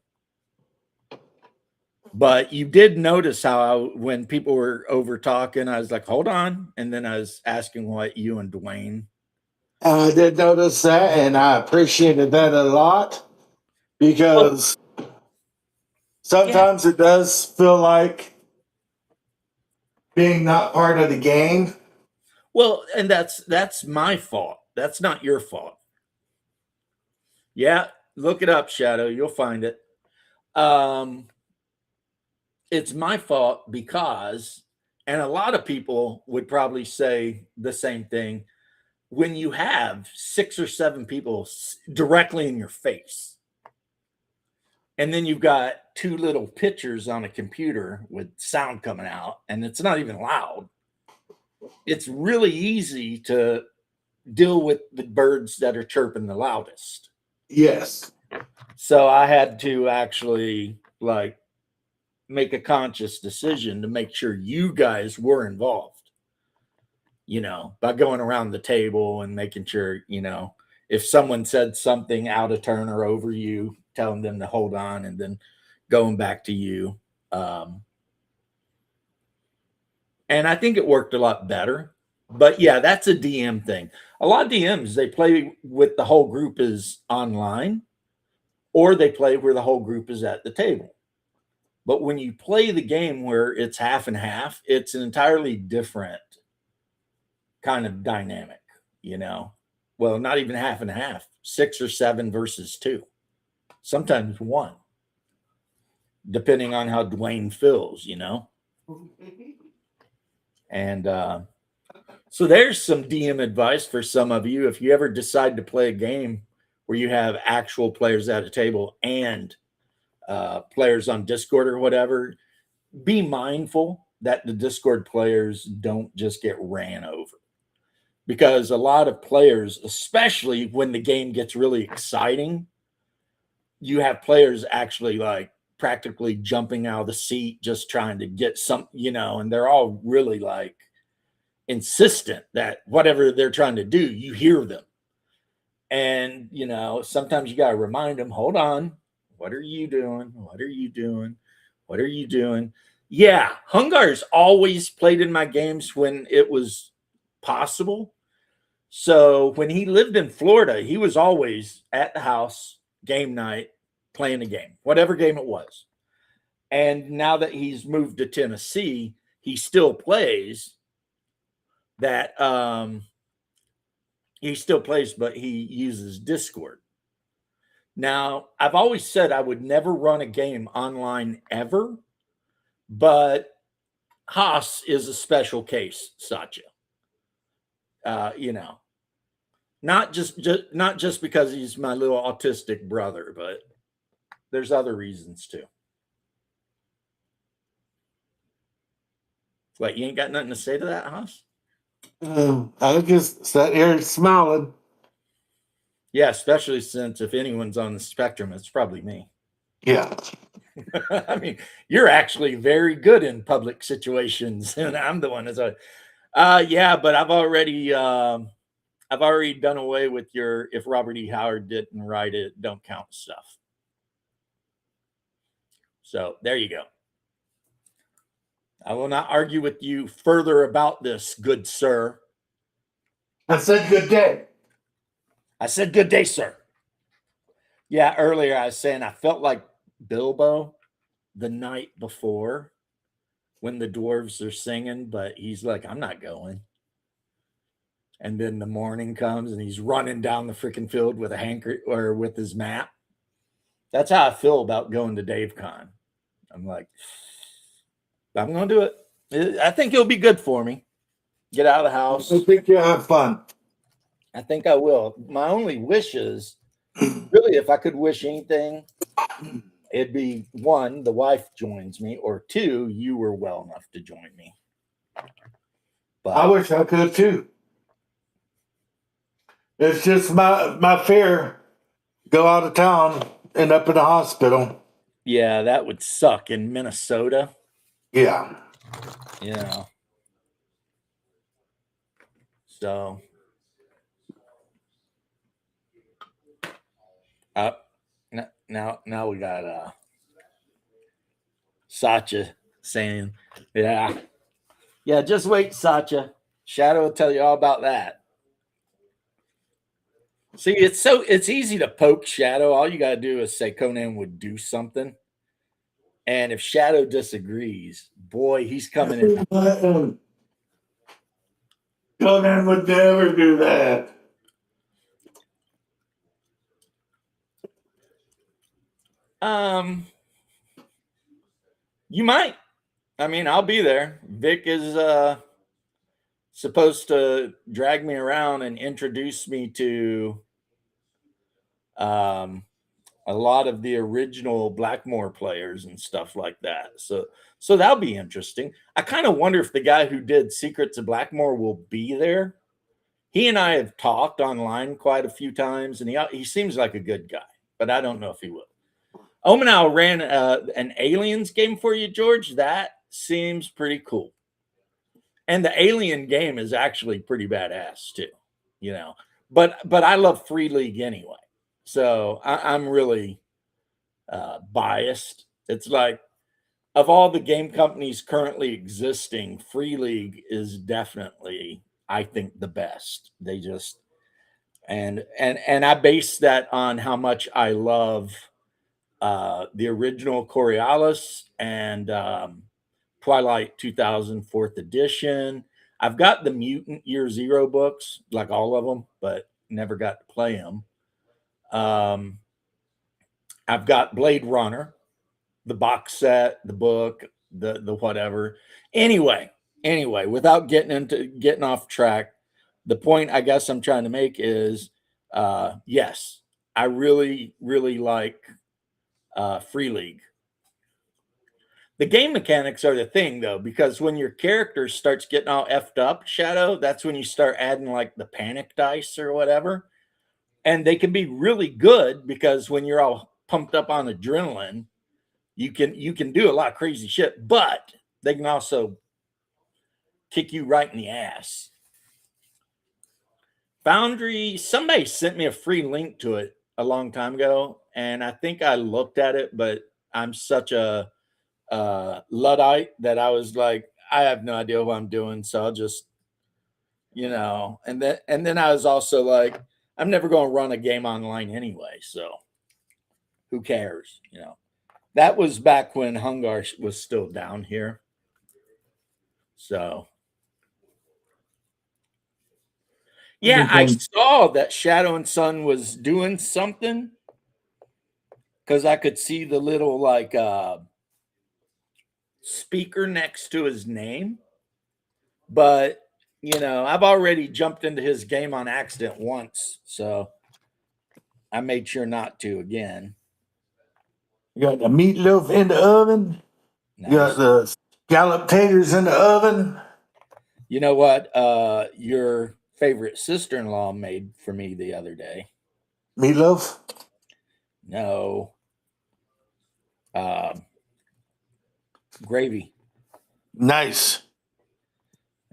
But you did notice how when people were over talking, I was like, hold on. And then I was asking what you and Dwayne. I did notice that, and I appreciated that a lot because sometimes it does feel like being not part of the game. Well, and that's my fault. That's not your fault. Yeah, look it up, Shadow. You'll find it. It's my fault because, and a lot of people would probably say the same thing, when you have 6 or 7 people directly in your face, and then you've got 2 little pictures on a computer with sound coming out, and it's not even loud, it's really easy to deal with the birds that are chirping the loudest. Yes. So I had to actually like make a conscious decision to make sure you guys were involved, by going around the table and making sure, if someone said something out of turn or over you, telling them to hold on and then going back to you. And I think it worked a lot better. But yeah, that's a DM thing. A lot of DMs, they play with the whole group is online, or they play where the whole group is at the table. But when you play the game where it's half and half, it's an entirely different kind of dynamic, Well, not even half and half, 6 or 7 versus 2, sometimes 1, depending on how Dwayne feels, And so there's some DM advice for some of you. If you ever decide to play a game where you have actual players at a table and players on Discord or whatever, be mindful that the Discord players don't just get ran over. Because a lot of players, especially when the game gets really exciting, you have players actually like practically jumping out of the seat, just trying to get some, and they're all really like insistent that whatever they're trying to do, you hear them. And, sometimes you got to remind them, hold on, what are you doing? What are you doing? What are you doing? Yeah, Hungar's always played in my games when it was possible. So when he lived in Florida, he was always at the house, game night, playing a game, whatever game it was. And now that he's moved to Tennessee, he still plays that. He still plays, but he uses Discord. Now, I've always said I would never run a game online ever, but Haas is a special case, Satya. Not just because he's my little autistic brother, but there's other reasons too. What, you ain't got nothing to say to that, Haas? I just sat here smiling. Yeah, especially since if anyone's on the spectrum, it's probably me. Yeah. I mean, you're actually very good in public situations, and I'm the one that's yeah, but I've already done away with your if Robert E. Howard didn't write it, don't count stuff. So there you go. I will not argue with you further about this, good sir. I said good day. I said good day, sir. Yeah, earlier I was saying I felt like Bilbo the night before when the dwarves are singing, but he's like, I'm not going. And then the morning comes and he's running down the freaking field with a hanker or with his map. That's how I feel about going to DaveCon. I'm like, I'm going to do it. I think it'll be good for me. Get out of the house. I think you'll have fun. I think I will. My only wish is, really, if I could wish anything, it'd be 1, the wife joins me, or 2, you were well enough to join me. But I wish I could too. It's just my fear. Go out of town, end up in the hospital. Yeah, that would suck in Minnesota. Yeah. Yeah. So now we got Satya saying, yeah, just wait, Satya. Shadow will tell you all about that. See, it's easy to poke Shadow. All you gotta do is say Conan would do something. And if Shadow disagrees, boy, he's coming in. Conan would never do that. You might. I mean, I'll be there. Vic is supposed to drag me around and introduce me to a lot of the original Blackmore players and stuff like that. So that'll be interesting. I kind of wonder if the guy who did Secrets of Blackmore will be there. He and I have talked online quite a few times, and he seems like a good guy. but I don't know if he will. Omenau ran an Aliens game for you, George. That seems pretty cool. And the Alien game is actually pretty badass too, you know. But I love Free League anyway, so I'm really biased. It's like of all the game companies currently existing, Free League is definitely, I think, the best. They just and I base that on how much I love the original Coriolis and Twilight 2000 4th edition. I've got the Mutant Year Zero books, like all of them, but never got to play them. I've got Blade Runner, the box set, the book, the whatever. Anyway, without getting off track, the point I guess I'm trying to make is, yes, I really like Free League. The game mechanics are the thing, though, because when your character starts getting all effed up, Shadow, that's when you start adding like the panic dice or whatever. And they can be really good because when you're all pumped up on adrenaline, you can do a lot of crazy shit, but they can also kick you right in the ass. Foundry, somebody sent me a free link to it a long time ago, and I think I looked at it, but I'm such a Luddite that I was like, I have no idea what I'm doing, so I'll just, and then I was also like, I'm never going to run a game online anyway, so who cares, That was back when Hungar was still down here. So yeah, I saw that Shadow and Sun was doing something because I could see the little like speaker next to his name. But I've already jumped into his game on accident once, so I made sure not to again. You got the meatloaf in the oven. Nice. You got the scallop taters in the oven. You know what? Your favorite sister-in-law made for me the other day. Meatloaf? No. Gravy. Nice.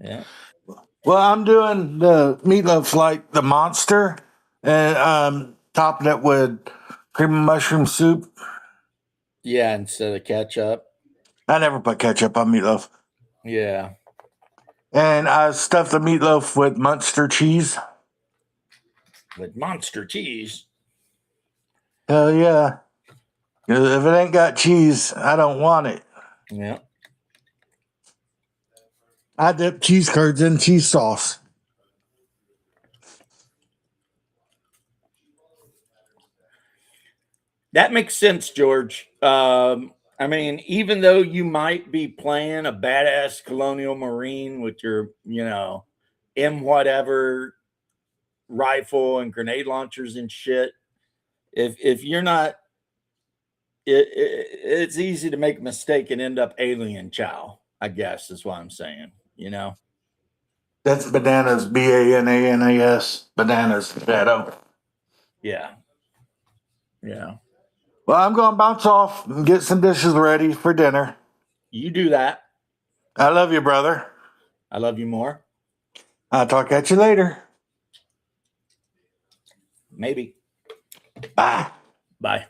Yeah. Well, I'm doing the meatloaf like the monster and topping it with cream of mushroom soup. Yeah, instead of ketchup. I never put ketchup on meatloaf. Yeah. And I stuffed the meatloaf with Munster cheese. With Monster cheese? Hell yeah. If it ain't got cheese, I don't want it. Yeah. I dip cheese curds in cheese sauce. That makes sense, George. I mean, even though you might be playing a badass Colonial Marine with your, M whatever rifle and grenade launchers and shit, if you're not, it's easy to make a mistake and end up alien chow, I guess is what I'm saying, That's bananas, Bananas, bananas, Shadow. Yeah. Yeah. Well, I'm going to bounce off and get some dishes ready for dinner. You do that. I love you, brother. I love you more. I'll talk at you later. Maybe. Bye. Bye.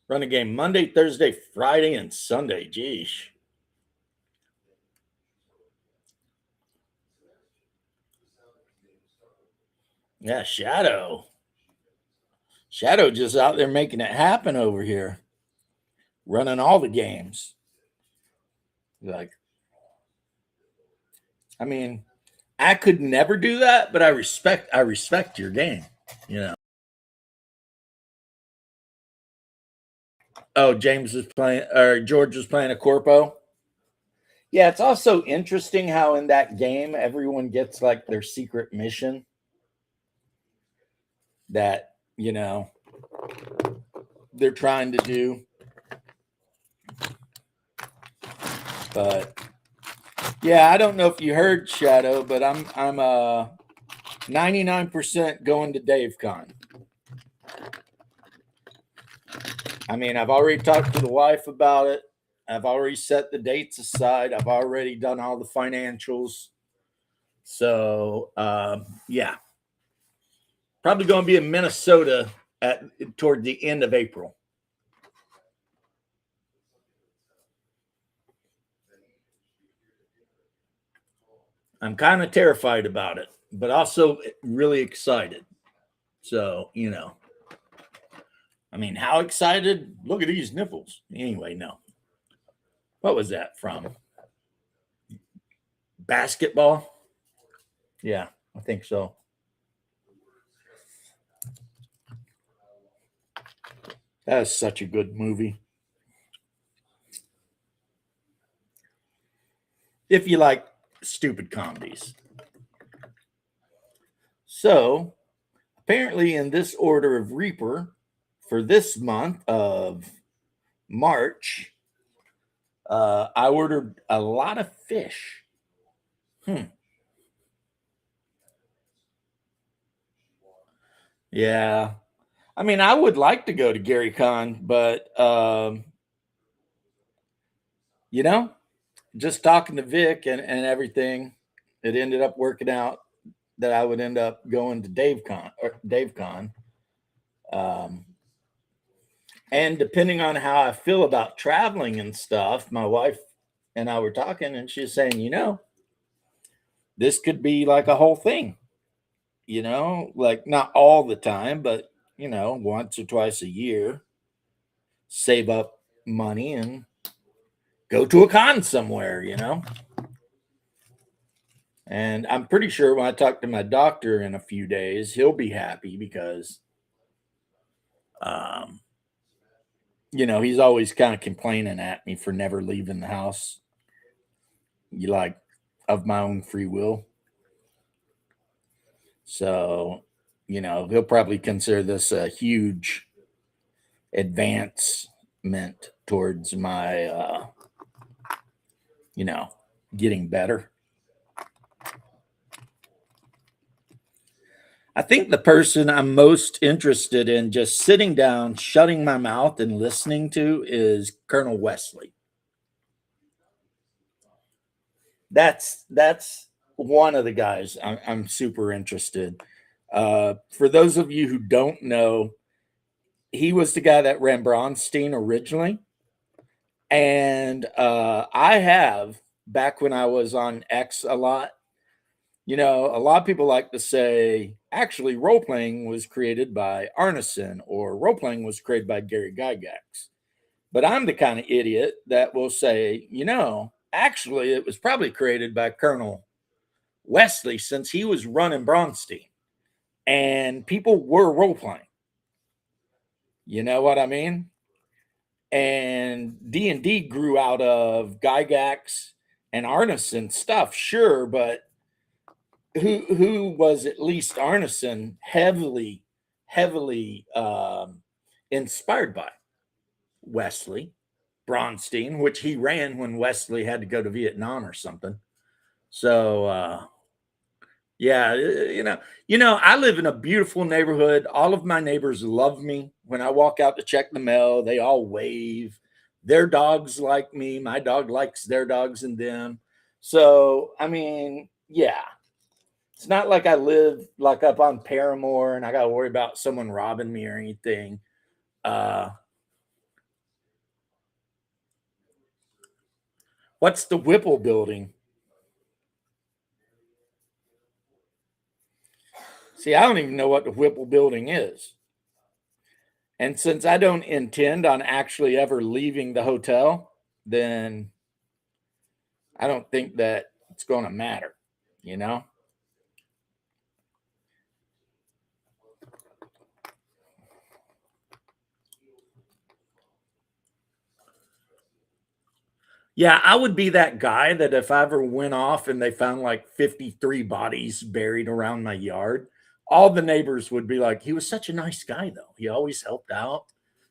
Run a game Monday, Thursday, Friday, and Sunday. Geesh. Yeah, Shadow. Shadow just out there making it happen over here. Running all the games. Like, I mean, I could never do that, but I respect your game, Oh, James was playing, or George was playing a Corpo. Yeah, it's also interesting how in that game everyone gets like their secret mission that, they're trying to do. But yeah, I don't know if you heard, Shadow, but I'm 99% going to Dave Con. I mean, I've already talked to the wife about it. I've already set the dates aside. I've already done all the financials. So, yeah, probably going to be in Minnesota toward the end of April. I'm kind of terrified about it, but also really excited. So, I mean, how excited? Look at these nipples. Anyway, no. What was that from? Basketball? Yeah, I think so. That is such a good movie. If you like stupid comedies. So, apparently, in this order of Reaper, for this month of March, I ordered a lot of fish. Yeah. I mean, I would like to go to Gary Con, but just talking to Vic and everything, it ended up working out that I would end up going to Dave Con. And depending on how I feel about traveling and stuff, my wife and I were talking, and she's saying, this could be like a whole thing, like not all the time, but once or twice a year, save up money and go to a con somewhere, And I'm pretty sure when I talk to my doctor in a few days, he'll be happy because, he's always kind of complaining at me for never leaving the house, of my own free will. So, he'll probably consider this a huge advancement towards my, getting better. I think the person I'm most interested in just sitting down, shutting my mouth, and listening to is Colonel Wesley. That's one of the guys I'm super interested. For those of you who don't know, he was the guy that ran Bronstein originally, and I have back when I was on X a lot. A lot of people like to say, actually, role playing was created by Arneson or role playing was created by Gary Gygax. But I'm the kind of idiot that will say, actually, it was probably created by Colonel Wesley since he was running Bronstein and people were role playing. You know what I mean? And D&D grew out of Gygax and Arneson stuff, sure, but who was at least Arneson heavily inspired by? Wesley Bronstein, which he ran when Wesley had to go to Vietnam or something. So yeah, I live in a beautiful neighborhood. All of my neighbors love me. When I walk out to check the mail, they all wave. Their dogs like me. My dog likes their dogs and them. So, I mean, yeah. It's not like I live like up on Paramore and I got to worry about someone robbing me or anything. What's the Whipple building? See, I don't even know what the Whipple building is. And since I don't intend on actually ever leaving the hotel, then I don't think that it's going to matter, Yeah, I would be that guy that if I ever went off and they found like 53 bodies buried around my yard, all the neighbors would be like, he was such a nice guy, though. He always helped out.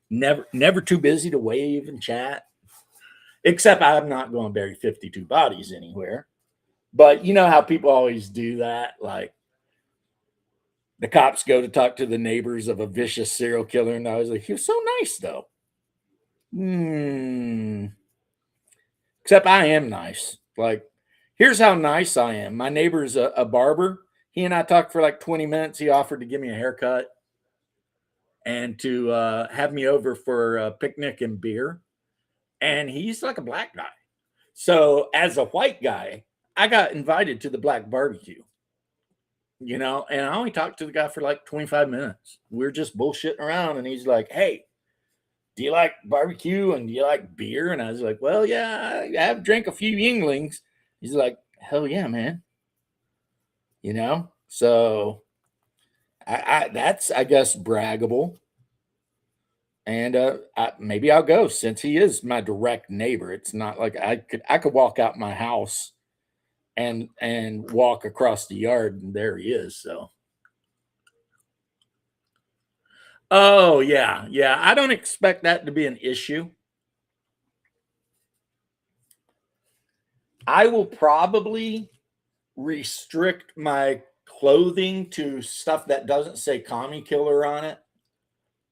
Never too busy to wave and chat. Except I'm not going to bury 52 bodies anywhere. But you know how people always do that? Like, The cops go to talk to the neighbors of a vicious serial killer, and I was like, he was so nice though. Except I am nice. Like, here's how nice I am. My neighbor's a barber. He and I talked for like 20 minutes. He offered to give me a haircut and to have me over for a picnic and beer. And he's like a black guy. So as a white guy, I got invited to the black barbecue, and I only talked to the guy for like 25 minutes. We are just bullshitting around. And he's like, hey, do you like barbecue and do you like beer? And I was like, well, yeah, I have drank a few Yinglings. He's like, hell yeah, man. So that's, I guess, braggable. And maybe I'll go since he is my direct neighbor. It's not like I could walk out my house and walk across the yard and there he is. So oh yeah. I don't expect that to be an issue. I will probably restrict my clothing to stuff that doesn't say commie killer on it,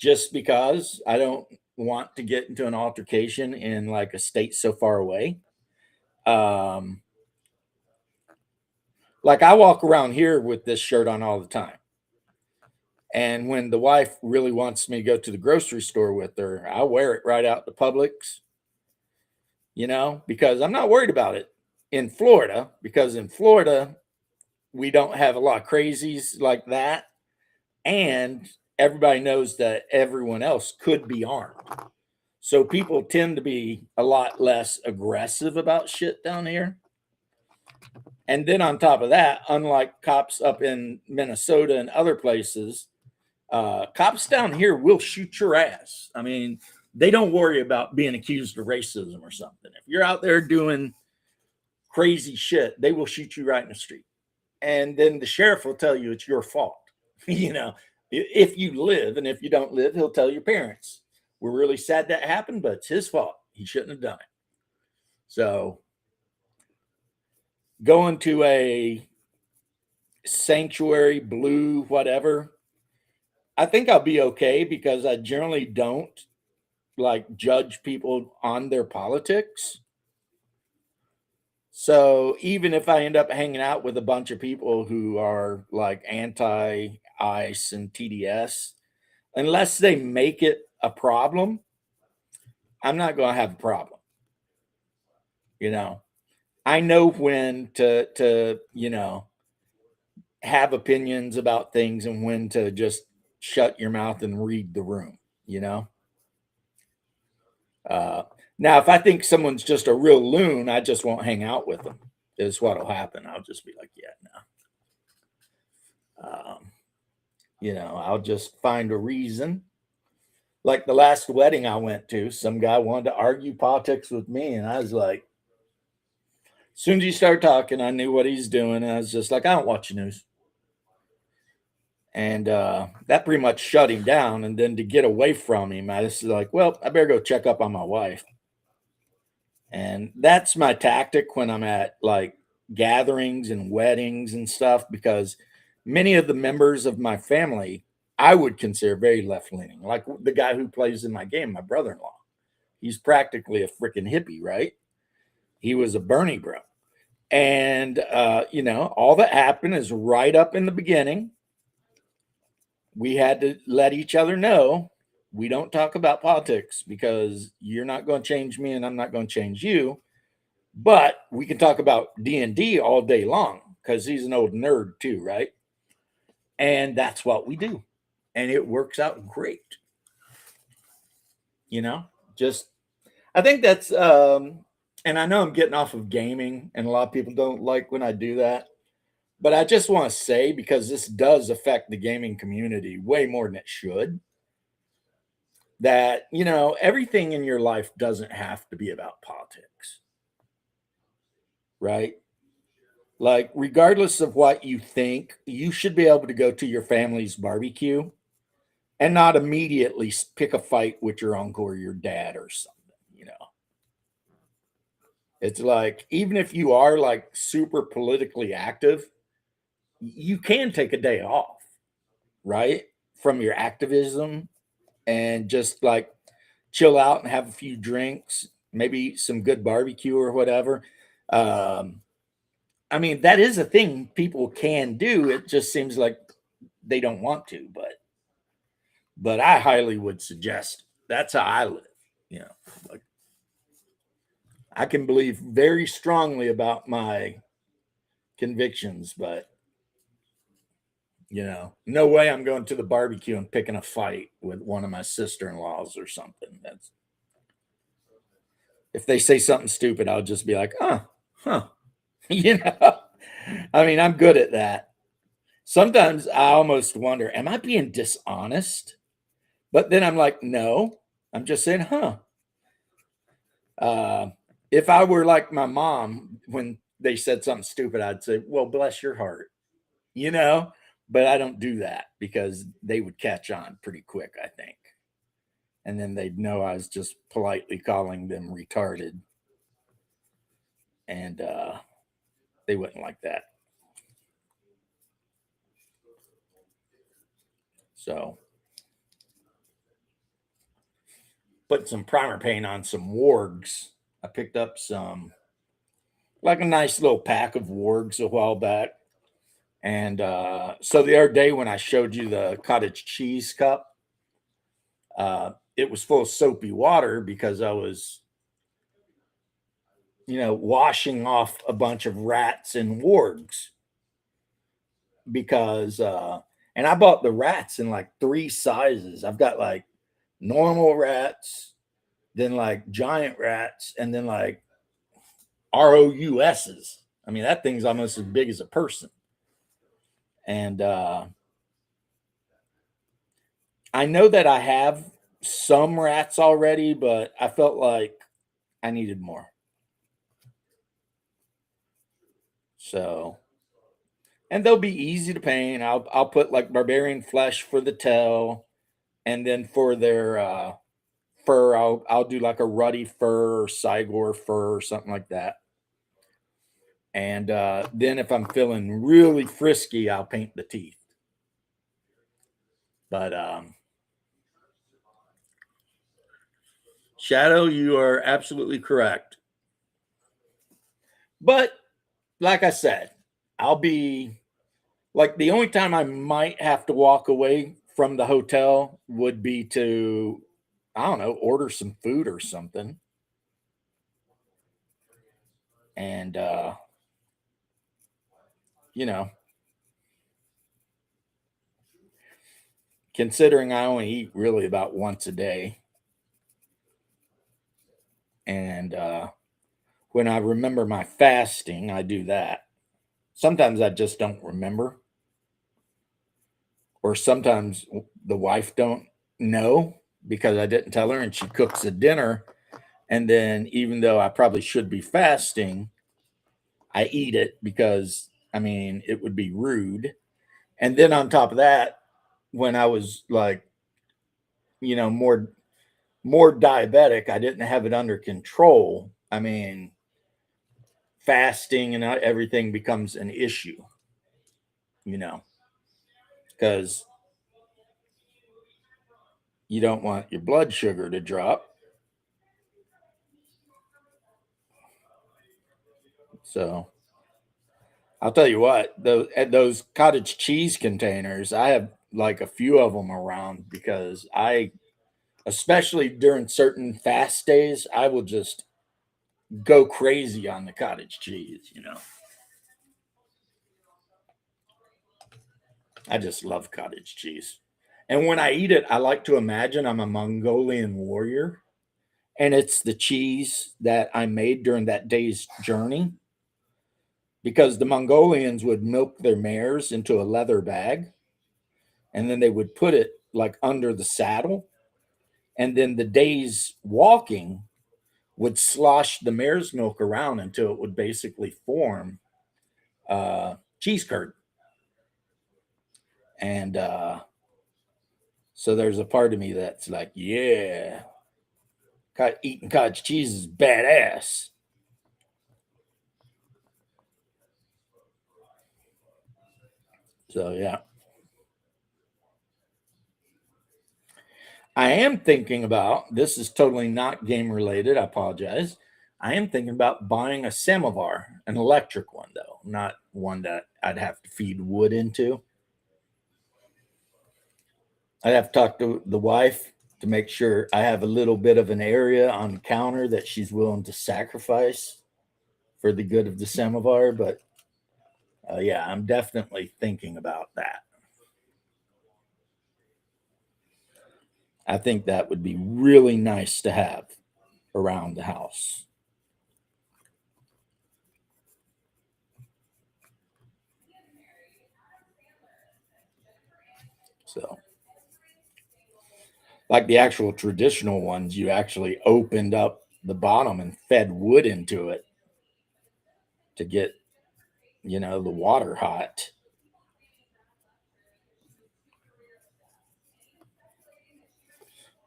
just because I don't want to get into an altercation in like a state so far away. Like I walk around here with this shirt on all the time. And when the wife really wants me to go to the grocery store with her, I wear it right out to Publix, because I'm not worried about it in Florida, because in Florida, we don't have a lot of crazies like that. And everybody knows that everyone else could be armed. So people tend to be a lot less aggressive about shit down here. And then on top of that, unlike cops up in Minnesota and other places, cops down here will shoot your ass. I mean, they don't worry about being accused of racism or something. If you're out there doing crazy shit, they will shoot you right in the street. And then the sheriff will tell you it's your fault. If you live, and if you don't live, he'll tell your parents, we're really sad that happened, but it's his fault. He shouldn't have done it. So going to a sanctuary, blue, whatever, I think I'll be okay because I generally don't like judge people on their politics. So even if I end up hanging out with a bunch of people who are like anti-ICE and TDS, unless they make it a problem, I'm not going to have a problem. I know when to have opinions about things and when to just shut your mouth and read the room, Now, if I think someone's just a real loon, I just won't hang out with them. Is what'll happen. I'll just be like, yeah, no. I'll just find a reason. Like the last wedding I went to, some guy wanted to argue politics with me, and I was like, as soon as he started talking, I knew what he's doing. And I was just like, I don't watch the news. And that pretty much shut him down. And then to get away from him, I was like, well, I better go check up on my wife. And that's my tactic when I'm at like gatherings and weddings and stuff, because many of the members of my family I would consider very left leaning. Like the guy who plays in my game, my brother in law. He's practically a freaking hippie, right? He was a Bernie bro. And, all that happened is right up in the beginning, we had to let each other know we don't talk about politics because you're not going to change me and I'm not going to change you. But we can talk about D&D all day long because he's an old nerd too, right? And that's what we do. And it works out great. I think that's, and I know I'm getting off of gaming and a lot of people don't like when I do that. But I just want to say, because this does affect the gaming community way more than it should, that, everything in your life doesn't have to be about politics, right? Like, regardless of what you think, you should be able to go to your family's barbecue and not immediately pick a fight with your uncle or your dad or something, It's like, even if you are like super politically active, you can take a day off. right? From your activism and just like chill out and have a few drinks, maybe some good barbecue or whatever. Um, I mean, that is a thing people can do. It just seems like they don't want to, but I highly would suggest that's how I live. You know, like I can believe very strongly about my convictions, but no way I'm going to the barbecue and picking a fight with one of my sister-in-laws or something. That's if they say something stupid, I'll just be like, huh. you know, I mean, I'm good at that. Sometimes I almost wonder, am I being dishonest? But then I'm like, no, I'm just saying, huh. Uh, if I were like my mom when they said something stupid, I'd say, well, bless your heart, you know, but I don't do that because they would catch on pretty quick, I think. And then they'd know I was just politely calling them retarded. And they wouldn't like that. So, put some primer paint on some wargs. I picked up some, like a nice little pack of wargs a while back. And so the other day when I showed you the cottage cheese cup, it was full of soapy water because I was, washing off a bunch of rats and wargs because, and I bought the rats in like three sizes. I've got like normal rats, then like giant rats, and then like ROUSs. I mean, that thing's almost as big as a person. And I know that I have some rats already, but I felt like I needed more. So, and they'll be easy to paint. I'll put like barbarian flesh for the tail, and then for their fur, I'll do like a ruddy fur or Cygor fur or something like that. And then if I'm feeling really frisky, I'll paint the teeth. But Shadow, you are absolutely correct. But like I said, I'll be like the only time I might have to walk away from the hotel would be to, I don't know, order some food or something. And, you know, considering I only eat really about once a day. And when I remember my fasting, I do that. Sometimes I just don't remember, or sometimes the wife don't know because I didn't tell her and she cooks the dinner. And then even though I probably should be fasting, I eat it because I mean it would be rude. And then on top of that, when I was like, more diabetic, I didn't have it under control. I mean, fasting and everything becomes an issue, you know, because you don't want your blood sugar to drop. So I'll tell you what, those cottage cheese containers, I have like a few of them around because especially during certain fast days, I will just go crazy on the cottage cheese. I just love cottage cheese. And when I eat it, I like to imagine I'm a Mongolian warrior and it's the cheese that I made during that day's journey because the Mongolians would milk their mares into a leather bag and then they would put it like under the saddle. And then the day's walking would slosh the mare's milk around until it would basically form cheese curd. And so there's a part of me that's like, yeah, eating cottage cheese is badass. So yeah. I am thinking about, this is totally not game related. I apologize. I am thinking about buying a samovar, an electric one though, not one that I'd have to feed wood into. I'd have to talk to the wife to make sure I have a little bit of an area on the counter that she's willing to sacrifice for the good of the samovar. But yeah, I'm definitely thinking about that. I think that would be really nice to have around the house. So, like the actual traditional ones, you actually opened up the bottom and fed wood into it to get, the water hot.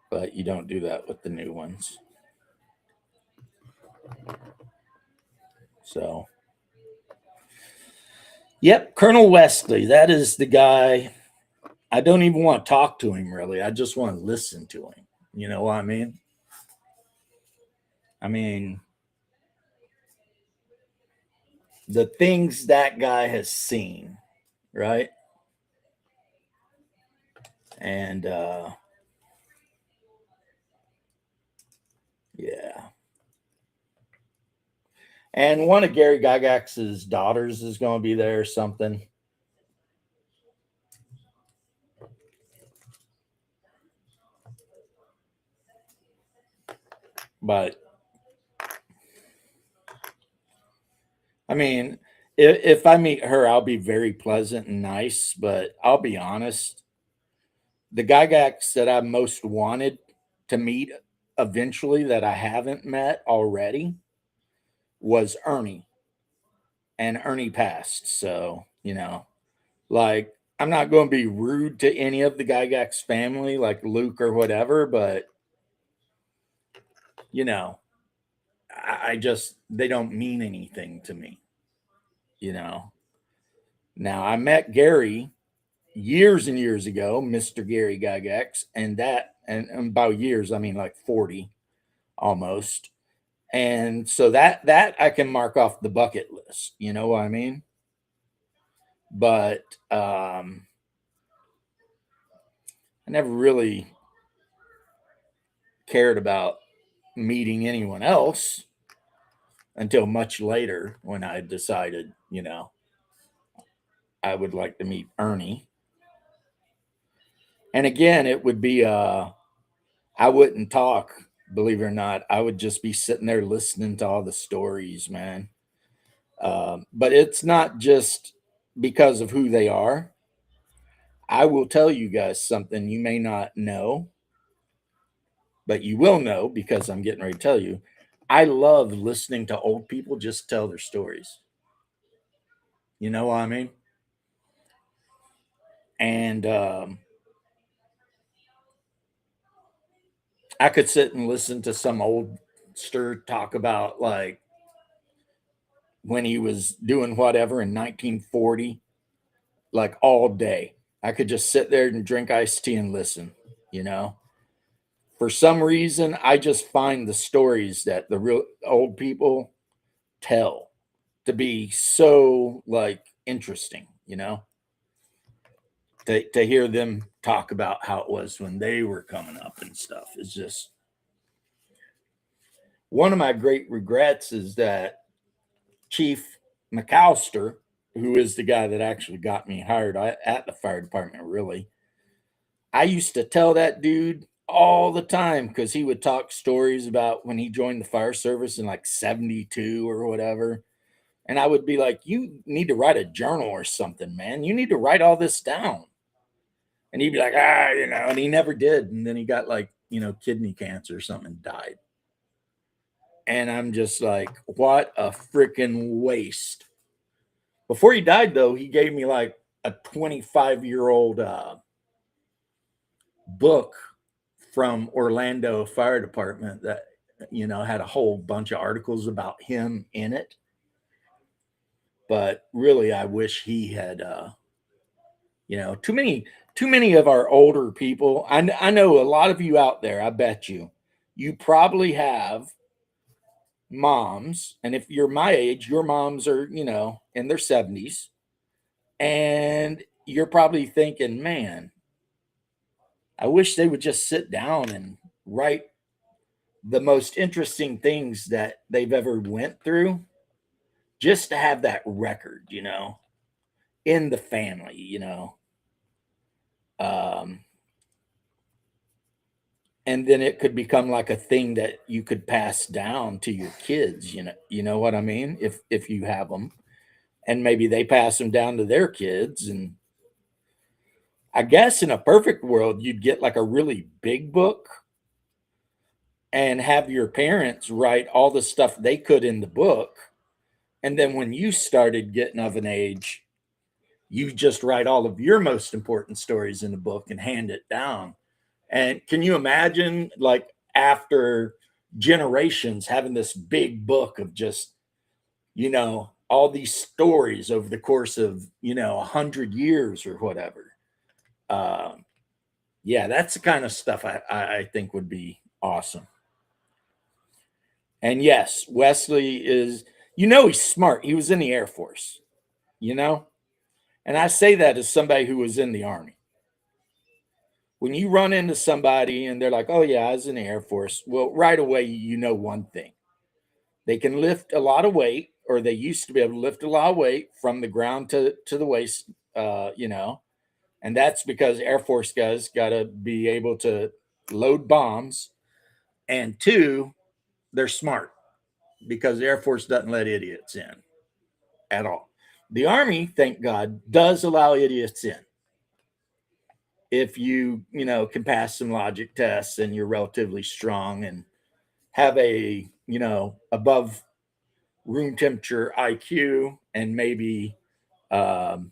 But you don't do that with the new ones. So, yep, Colonel Wesley, that is the guy. I don't even want to talk to him really. I just want to listen to him. You know what I mean? I mean, the things that guy has seen, right? And yeah. And one of Gary Gygax's daughters is going to be there or something. But I mean, if I meet her, I'll be very pleasant and nice. But I'll be honest, the Gygax that I most wanted to meet eventually that I haven't met already was Ernie, and Ernie passed. So, like I'm not going to be rude to any of the Gygax family, like Luke or whatever, but you know, I just they don't mean anything to me, you know. Now I met Gary years and years ago, Mr. Gary Gygax, and by years I mean like 40 almost. And so that I can mark off the bucket list, you know what I mean? But I never really cared about meeting anyone else until much later when I decided, I would like to meet Ernie. And again, it would be I wouldn't talk, believe it or not. I would just be sitting there listening to all the stories, man. But it's not just because of who they are. I will tell you guys something you may not know, but you will know because I'm getting ready to tell you. I love listening to old people just tell their stories. You know what I mean? And I could sit and listen to some old stir talk about like when he was doing whatever in 1940, like all day. I could just sit there and drink iced tea and listen, you know. For some reason, I just find the stories that the real old people tell to be so like interesting, to hear them talk about how it was when they were coming up and stuff is just one of my great regrets is that Chief McAllister, who is the guy that actually got me hired at the fire department, really, I used to tell that dude all the time because he would talk stories about when he joined the fire service in like 72 or whatever. And I would be like, you need to write a journal or something, man. You need to write all this down. And he'd be like, and he never did. And then he got like, kidney cancer or something and died. And I'm just like, what a freaking waste. Before he died, though, he gave me like a 25-year-old book from Orlando Fire Department that, had a whole bunch of articles about him in it. But really, I wish he had, too many too many of our older people, I know a lot of you out there, I bet you probably have moms, and if you're my age, your moms are, in their 70s, and you're probably thinking, man, I wish they would just sit down and write the most interesting things that they've ever went through, just to have that record, in the family, um, and then it could become like a thing that you could pass down to your kids, you know what I mean, if you have them, and maybe they pass them down to their kids. And I guess in a perfect world you'd get like a really big book and have your parents write all the stuff they could in the book, and then when you started getting of an age, you just write all of your most important stories in the book and hand it down. And can you imagine, like, after generations having this big book of just, all these stories over the course of, 100 years or whatever? Yeah, that's the kind of stuff I think would be awesome. And yes, Wesley is, he's smart. He was in the Air Force, and I say that as somebody who was in the Army. When you run into somebody and they're like, oh, yeah, I was in the Air Force, well, right away, you know one thing. They can lift a lot of weight, or they used to be able to lift a lot of weight from the ground to the waist, and that's because Air Force guys got to be able to load bombs. And two, they're smart, because the Air Force doesn't let idiots in at all. The Army, thank God, does allow idiots in. If you, can pass some logic tests and you're relatively strong and have a, above room temperature IQ and maybe um,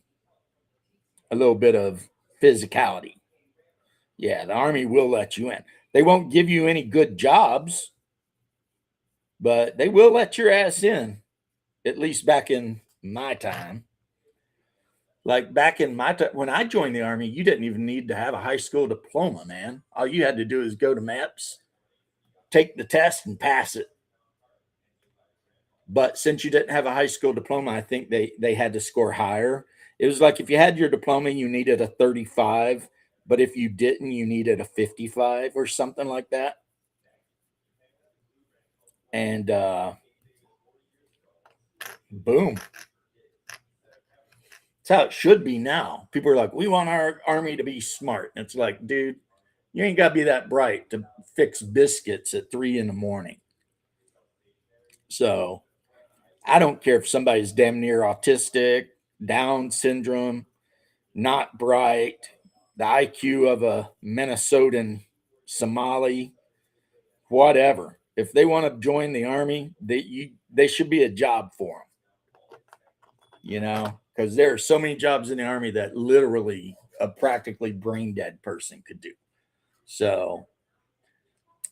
a little bit of physicality. Yeah, the Army will let you in. They won't give you any good jobs, but they will let your ass in, at least back in my time. Like back in my time, when I joined the Army, you didn't even need to have a high school diploma, man. All you had to do is go to MEPS, take the test, and pass it. But since you didn't have a high school diploma, I think they had to score higher. It was like if you had your diploma, you needed a 35, but if you didn't, you needed a 55 or something like that. And boom. That's how it should be now. People are like, we want our Army to be smart. And it's like, dude, you ain't got to be that bright to fix biscuits at 3 a.m. So I don't care if somebody's damn near autistic, Down syndrome, not bright, the IQ of a Minnesotan Somali, whatever. If they want to join the Army, they should be a job for them, because there are so many jobs in the Army that literally a practically brain dead person could do. So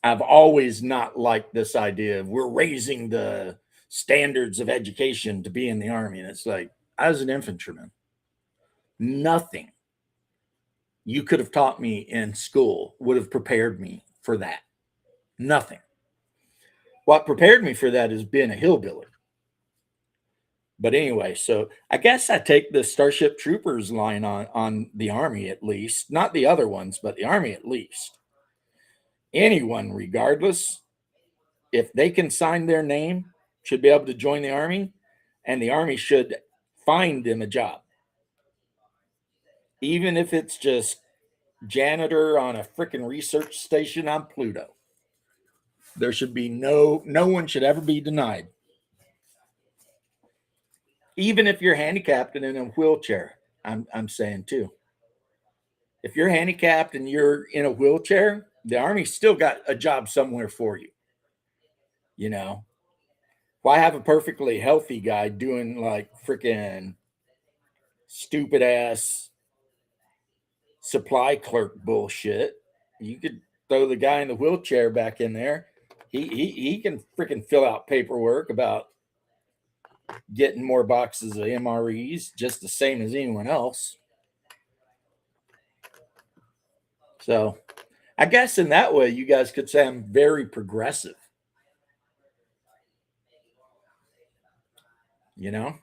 I've always not liked this idea of we're raising the standards of education to be in the Army. And it's like, I was an infantryman. Nothing you could have taught me in school would have prepared me for that. Nothing. What prepared me for that is being a hillbilly. But anyway, so I guess I take the Starship Troopers line on the Army, at least. Not the other ones, but the Army at least. Anyone, regardless, if they can sign their name, should be able to join the Army, and the Army should find them a job. Even if it's just janitor on a freaking research station on Pluto. There should be no one should ever be denied. Even if you're handicapped and in a wheelchair, I'm saying too. If you're handicapped and you're in a wheelchair, the Army still got a job somewhere for you. Why have a perfectly healthy guy doing like freaking stupid ass supply clerk bullshit? You could throw the guy in the wheelchair back in there. He can freaking fill out paperwork about getting more boxes of MREs just the same as anyone else. So I guess in that way, you guys could say I'm very progressive, you know,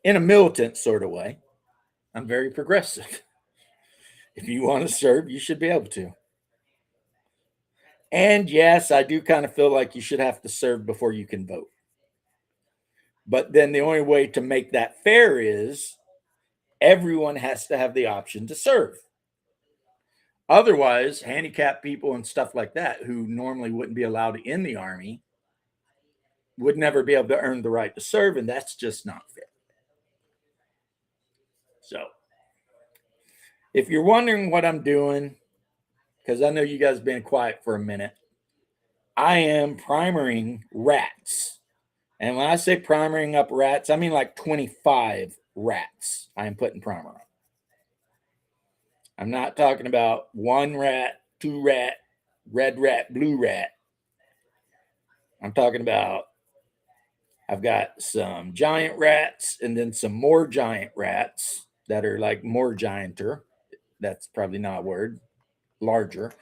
in a militant sort of way. I'm very progressive. If you want to serve, you should be able to. And yes, I do kind of feel like you should have to serve before you can vote. But then the only way to make that fair is everyone has to have the option to serve. Otherwise, handicapped people and stuff like that who normally wouldn't be allowed in the army would never be able to earn the right to serve, and that's just not fair. So, if you're wondering what I'm doing, because I know you guys been quiet for a minute, I am primering rats. And when I say primering up rats, I mean like 25 rats I am putting primer on. I'm not talking about one rat, two rat, red rat, blue rat. I'm talking about I've got some giant rats and then some more giant rats that are like more gianter. That's probably not a word, larger.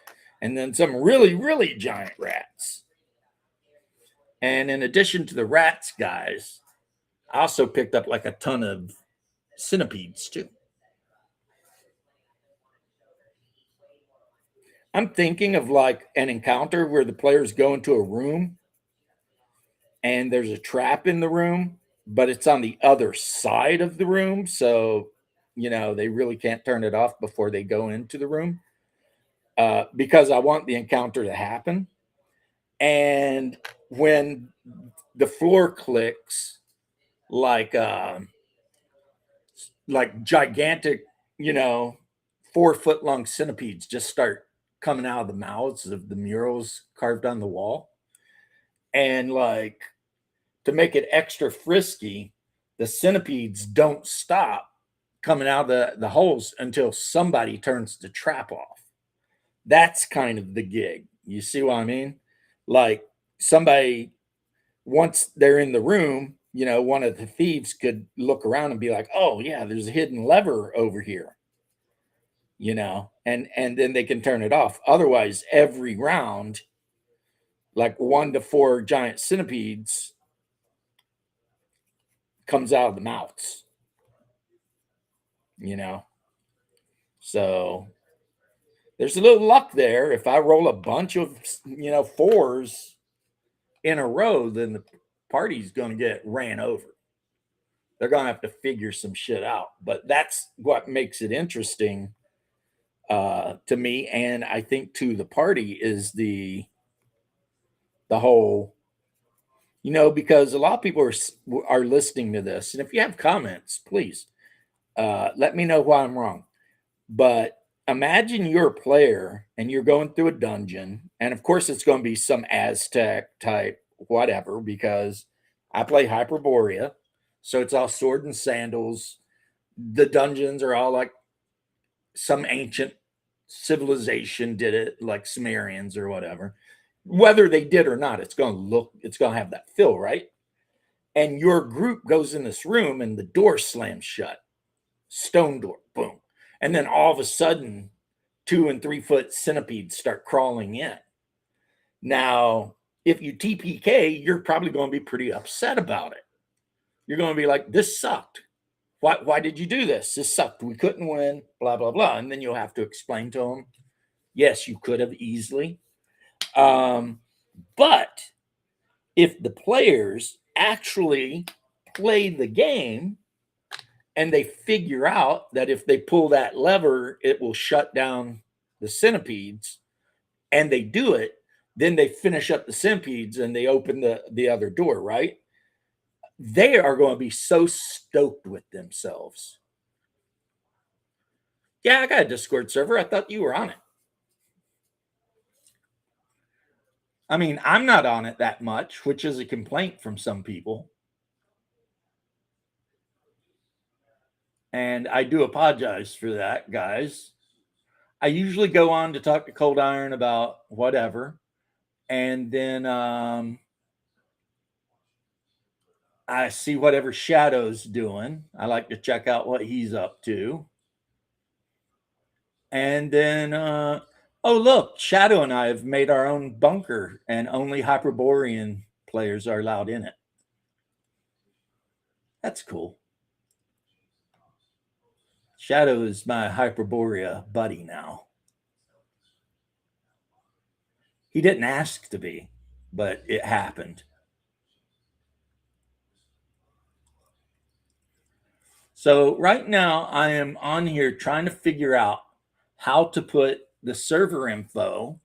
And then some really, really giant rats. And in addition to the rats, guys, I also picked up like a ton of centipedes too. I'm thinking of like an encounter where the players go into a room and there's a trap in the room, but it's on the other side of the room. So, they really can't turn it off before they go into the room because I want the encounter to happen. And when the floor clicks, like gigantic, 4 foot long centipedes just start coming out of the mouths of the murals carved on the wall. And like to make it extra frisky, the centipedes don't stop coming out of the holes until somebody turns the trap off. That's kind of the gig. You see what I mean? Like somebody, once they're in the room, one of the thieves could look around and be like, oh, yeah, there's a hidden lever over here, and then they can turn it off. Otherwise, every round, like 1 to 4 giant centipedes comes out of the mouths, you know. So there's a little luck there. If I roll a bunch of, fours in a row, then the party's going to get ran over. They're going to have to figure some shit out. But that's what makes it interesting to me, and I think to the party, is the whole, because a lot of people are listening to this, and if you have comments, please let me know why I'm wrong. But imagine you're a player and you're going through a dungeon, and of course it's going to be some Aztec type whatever, because I play Hyperborea, so it's all sword and sandals. The dungeons are all like some ancient civilization did it, like Sumerians or whatever. Whether they did or not, it's going to have that feel, right? And your group goes in this room and the door slams shut, stone door, boom. And then all of a sudden, 2 and 3 foot centipedes start crawling in. Now, if you TPK, you're probably going to be pretty upset about it. You're going to be like, this sucked. Why did you do this? This sucked. We couldn't win, blah, blah, blah. And then you'll have to explain to them, yes, you could have easily. But if the players actually play the game and they figure out that if they pull that lever, it will shut down the centipedes, and they do it, then they finish up the centipedes and they open the other door, right? They are going to be so stoked with themselves. Yeah, I got a Discord server. I thought you were on it. I mean, I'm not on it that much, which is a complaint from some people. And I do apologize for that, guys. I usually go on to talk to Cold Iron about whatever. And then I see whatever Shadow's doing. I like to check out what he's up to. And then, oh, look, Shadow and I have made our own bunker, and only Hyperborean players are allowed in it. That's cool. Shadow is my Hyperborea buddy now. He didn't ask to be, but it happened. So right now I am on here trying to figure out how to put the server info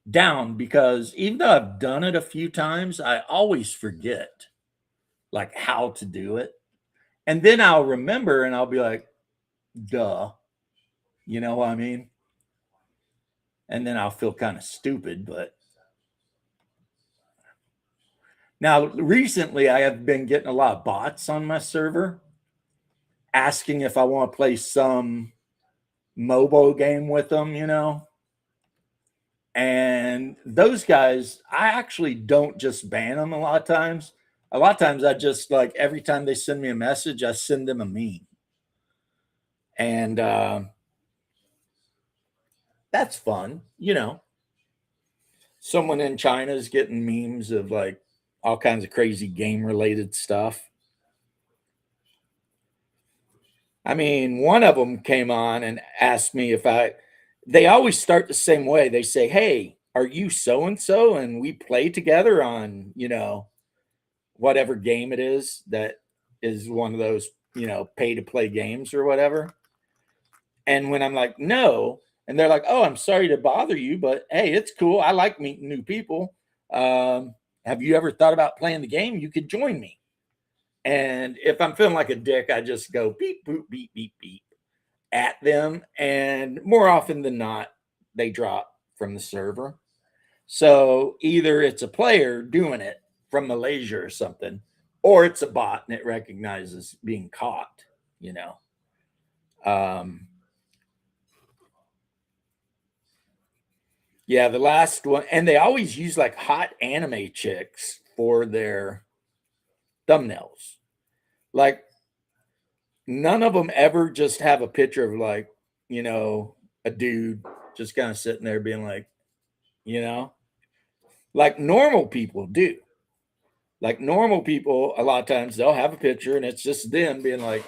down, because even though I've done it a few times, I always forget like how to do it. And then I'll remember and I'll be like, duh. You know what I mean? And then I'll feel kind of stupid, but now recently I have been getting a lot of bots on my server asking if I want to play some mobile game with them, you know. And those guys, I actually don't just ban them a lot of times. A lot of times I just like every time they send me a message, I send them a meme. And that's fun, you know. Someone in China is getting memes of like all kinds of crazy game related stuff. I mean, one of them came on and asked me if they always start the same way. They say, "Hey, are you so and so?" And we play together on, you know, whatever game it is that is one of those, you know, pay to play games or whatever. And when I'm like, no, and they're like, oh, I'm sorry to bother you, but hey, it's cool. I like meeting new people. Have you ever thought about playing the game? You could join me. And if I'm feeling like a dick, I just go beep, boop, beep, beep, beep at them. And more often than not, they drop from the server. So either it's a player doing it from Malaysia or something, or it's a bot and it recognizes being caught, you know. Yeah, the last one, and they always use like hot anime chicks for their thumbnails. Like none of them ever just have a picture of like, you know, a dude just kind of sitting there being like, you know, like normal people do. Like normal people, a lot of times they'll have a picture and it's just them being like,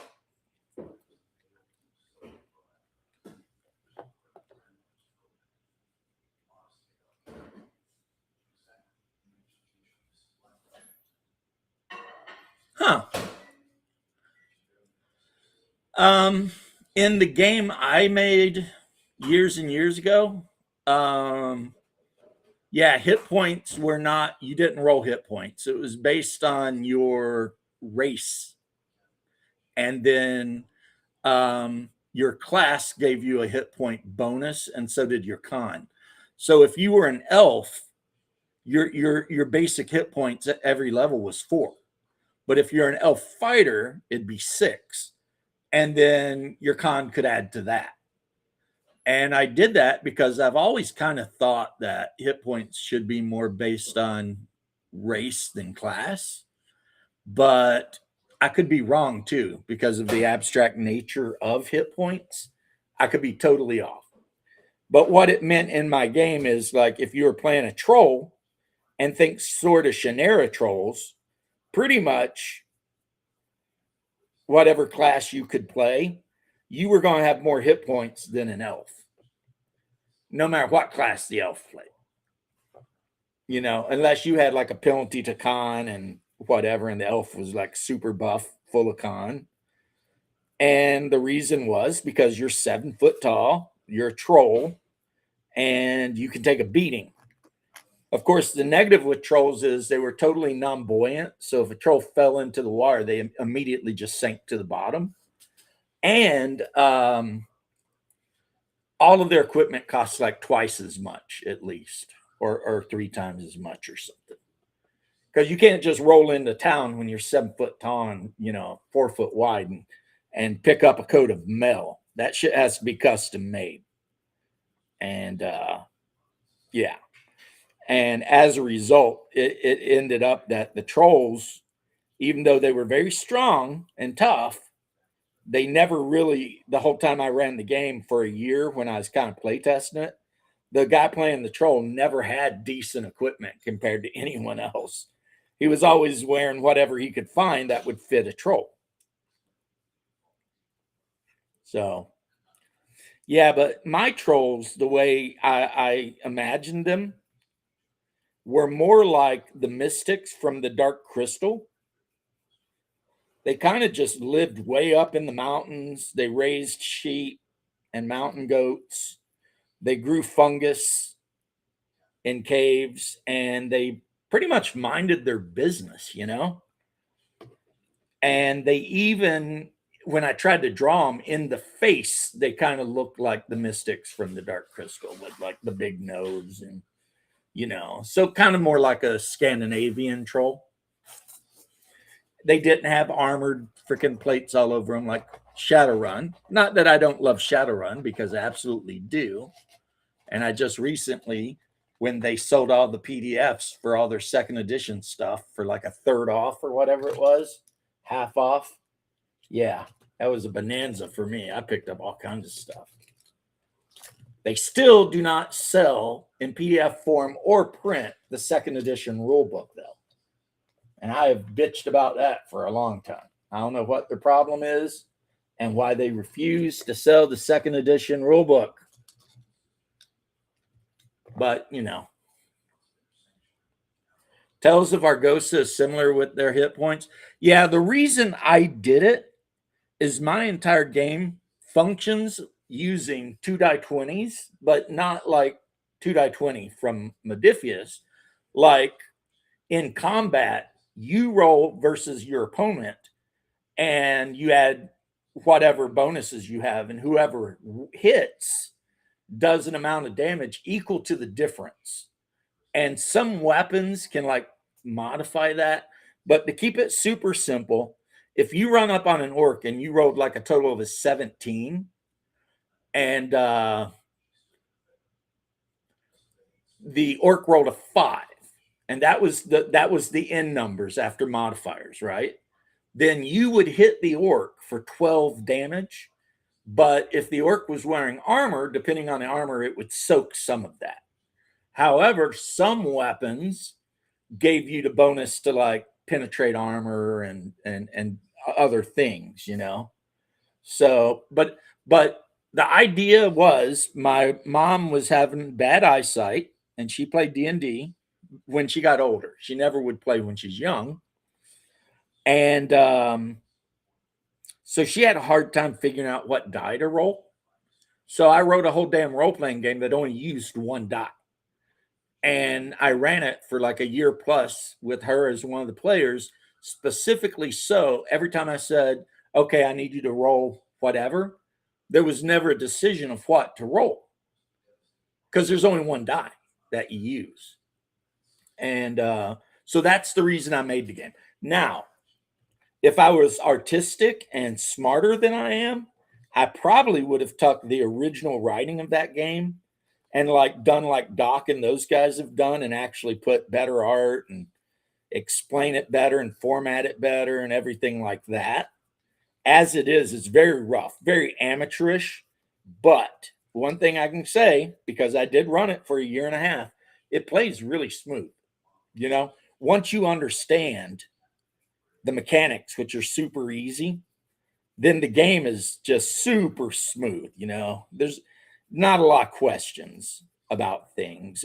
huh. Um, in the game I made years and years ago, um, yeah, hit points were not, you didn't roll hit points. It was based on your race. And then your class gave you a hit point bonus, and so did your con. So if you were an elf, your basic hit points at every level was 4. But if you're an elf fighter, it'd be 6. And then your con could add to that. And I did that because I've always kind of thought that hit points should be more based on race than class. But I could be wrong too because of the abstract nature of hit points. I could be totally off. But what it meant in my game is like if you were playing a troll and think sort of Shannara trolls, pretty much whatever class you could play, you were going to have more hit points than an elf, no matter what class the elf played. You know, unless you had like a penalty to con and whatever, and the elf was like super buff, full of con. And the reason was because you're 7 foot tall, you're a troll, and you can take a beating. Of course, the negative with trolls is they were totally non-buoyant. So if a troll fell into the water, they immediately just sank to the bottom. And all of their equipment costs like twice as much, at least, or 3 times as much or something. Because you can't just roll into town when you're 7 foot tall and, you know, 4 foot wide and pick up a coat of mail. That shit has to be custom made. And yeah. And as a result, it ended up that the trolls, even though they were very strong and tough, they never really, the whole time I ran the game for a year when I was kind of play testing it, the guy playing the troll never had decent equipment compared to anyone else. He was always wearing whatever he could find that would fit a troll. So, yeah, but my trolls, the way I imagined them, were more like the mystics from the Dark Crystal. They kind of just lived way up in the mountains. They raised sheep and mountain goats. They grew fungus in caves, and they pretty much minded their business, you know? And they even, when I tried to draw them in the face, they kind of looked like the mystics from the Dark Crystal with like the big nose and, you know, so kind of more like a Scandinavian troll. They didn't have armored freaking plates all over them like Shadowrun. Not that I don't love Shadowrun, because I absolutely do. And I just recently, when they sold all the PDFs for all their second edition stuff for like a third off or whatever it was, half off. Yeah, that was a bonanza for me. I picked up all kinds of stuff. They still do not sell in PDF form or print the second edition rule book, though. And I have bitched about that for a long time. I don't know what their problem is and why they refuse to sell the second edition rule book. But, you know, Tales of Argosa is similar with their hit points. Yeah, the reason I did it is my entire game functions using 2 die 20s, but not like 2 die 20 from Modiphius. Like in combat, you roll versus your opponent, and you add whatever bonuses you have, and whoever hits does an amount of damage equal to the difference. And some weapons can like modify that. But to keep it super simple, if you run up on an orc and you rolled like a total of a 17, and the orc rolled a 5, and that was the end numbers after modifiers, right? Then you would hit the orc for 12 damage. But if the orc was wearing armor, depending on the armor, it would soak some of that. However, some weapons gave you the bonus to like penetrate armor and other things, you know. So, but the idea was, my mom was having bad eyesight and she played D&D when she got older. She never would play when she's young. And so she had a hard time figuring out what die to roll. So I wrote a whole damn role-playing game that only used 1 die. And I ran it for like a year plus with her as one of the players, specifically so every time I said, okay, I need you to roll whatever, there was never a decision of what to roll, because there's only 1 die that you use. And so that's the reason I made the game. Now, if I was artistic and smarter than I am, I probably would have tucked the original writing of that game and like done like Doc and those guys have done, and actually put better art and explain it better and format it better and everything like that. As it is, it's very rough, very amateurish. But one thing I can say, because I did run it for a year and a half, it plays really smooth. You know, once you understand the mechanics, which are super easy, then the game is just super smooth. You know, there's not a lot of questions about things.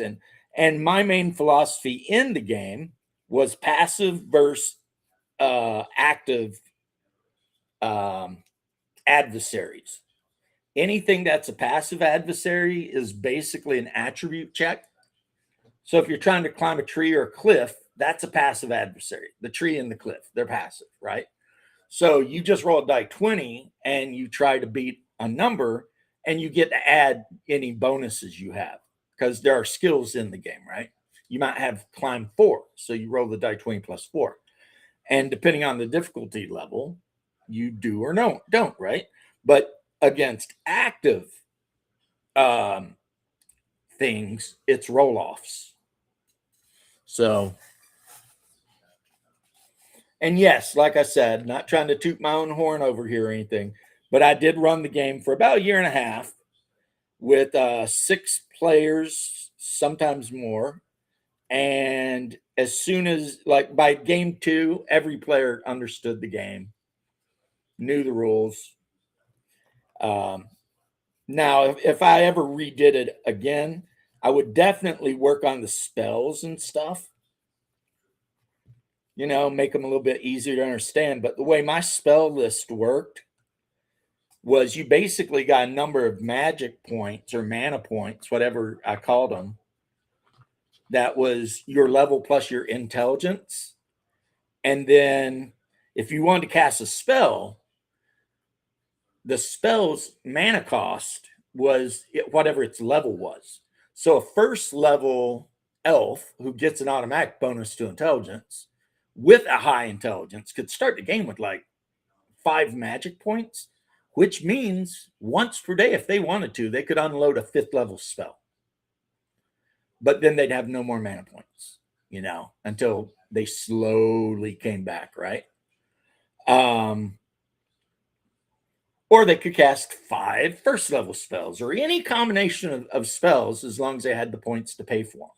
And my main philosophy in the game was passive versus active adversaries. Anything that's a passive adversary is basically an attribute check. So if you're trying to climb a tree or a cliff, that's a passive adversary. The tree and the cliff, they're passive, right? So you just roll a die 20 and you try to beat a number, and you get to add any bonuses you have, because there are skills in the game, right? You might have climb 4, so you roll the die 20 plus 4. And depending on the difficulty level, you do or don't, right? But against active things, it's roll-offs. So, and yes, like I said, not trying to toot my own horn over here or anything, But I did run the game for about a year and a half with 6 players, sometimes more. And as soon as, like, by game 2, every player understood the game, knew the rules. Now, if I ever redid it again, I would definitely work on the spells and stuff, make them a little bit easier to understand. But the way my spell list worked was you basically got a number of magic points or mana points, whatever I called them. That was your level plus your intelligence. And then if you wanted to cast a spell, the spell's mana cost was whatever its level was. So a first level elf who gets an automatic bonus to intelligence with a high intelligence could start the game with like 5 magic points, which means once per day, if they wanted to, they could unload a 5th level spell. But then they'd have no more mana points, until they slowly came back, right? Or they could cast 5 first level spells or any combination of spells as long as they had the points to pay for them.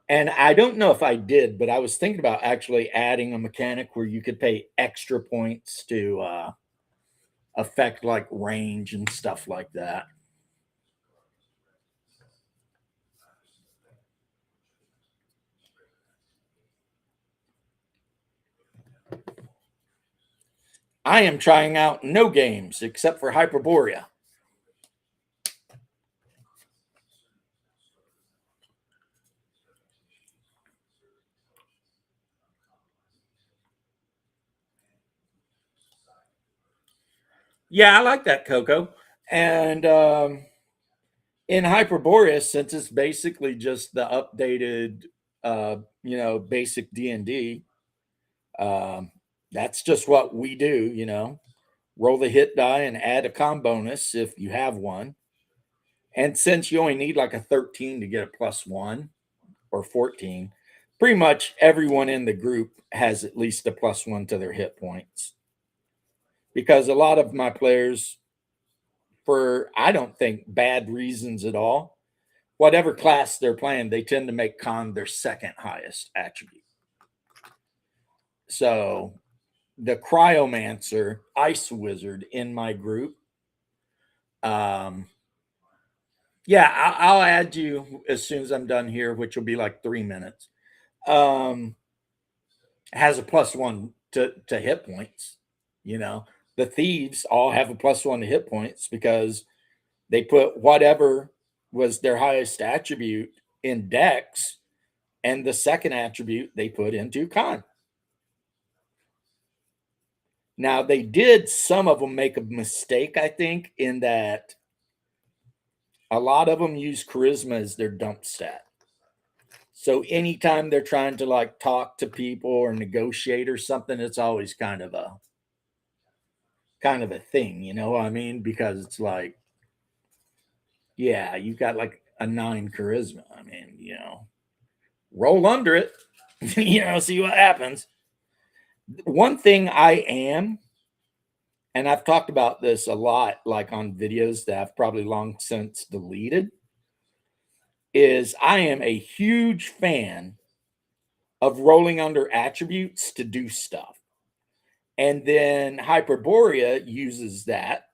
And I don't know if I did, but I was thinking about actually adding a mechanic where you could pay extra points to affect like range and stuff like that. I am trying out no games except for Hyperborea. Yeah, I like that, Coco. And in Hyperborea, since it's basically just the updated, basic D&D, that's just what we do. Roll the hit die and add a con bonus if you have one. And since you only need like a 13 to get a +1 or 14, pretty much everyone in the group has at least a +1 to their hit points. Because a lot of my players, for I don't think bad reasons at all, whatever class they're playing, they tend to make con their second highest attribute. So the Cryomancer Ice Wizard in my group, yeah, I'll add you as soon as I'm done here, which will be like 3 minutes. Has a +1 to hit points. The thieves all have a +1 to hit points because they put whatever was their highest attribute in Dex, and the second attribute they put into Con. Now they did, some of them make a mistake, I think, in that a lot of them use charisma as their dump stat. So anytime they're trying to like talk to people or negotiate or something, it's always kind of a thing, you know what I mean? Because it's like, yeah, you got like a 9 charisma. I mean, roll under it, see what happens. One thing I am, and I've talked about this a lot, like on videos that I've probably long since deleted, is I am a huge fan of rolling under attributes to do stuff. And then Hyperborea uses that.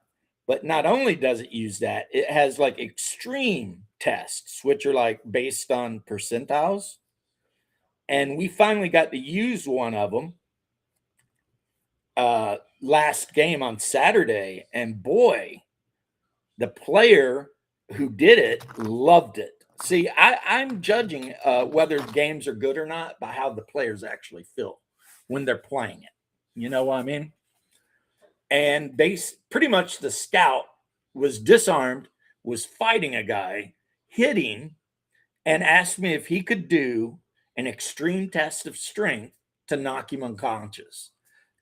But not only does it use that, it has like extreme tests, which are like based on percentiles. And we finally got to use one of them last game on Saturday. And boy, the player who did it loved it. See, I'm judging whether games are good or not by how the players actually feel when they're playing it. You know what I mean? And pretty much the scout was disarmed, was fighting a guy, hitting, and asked me if he could do an extreme test of strength to knock him unconscious.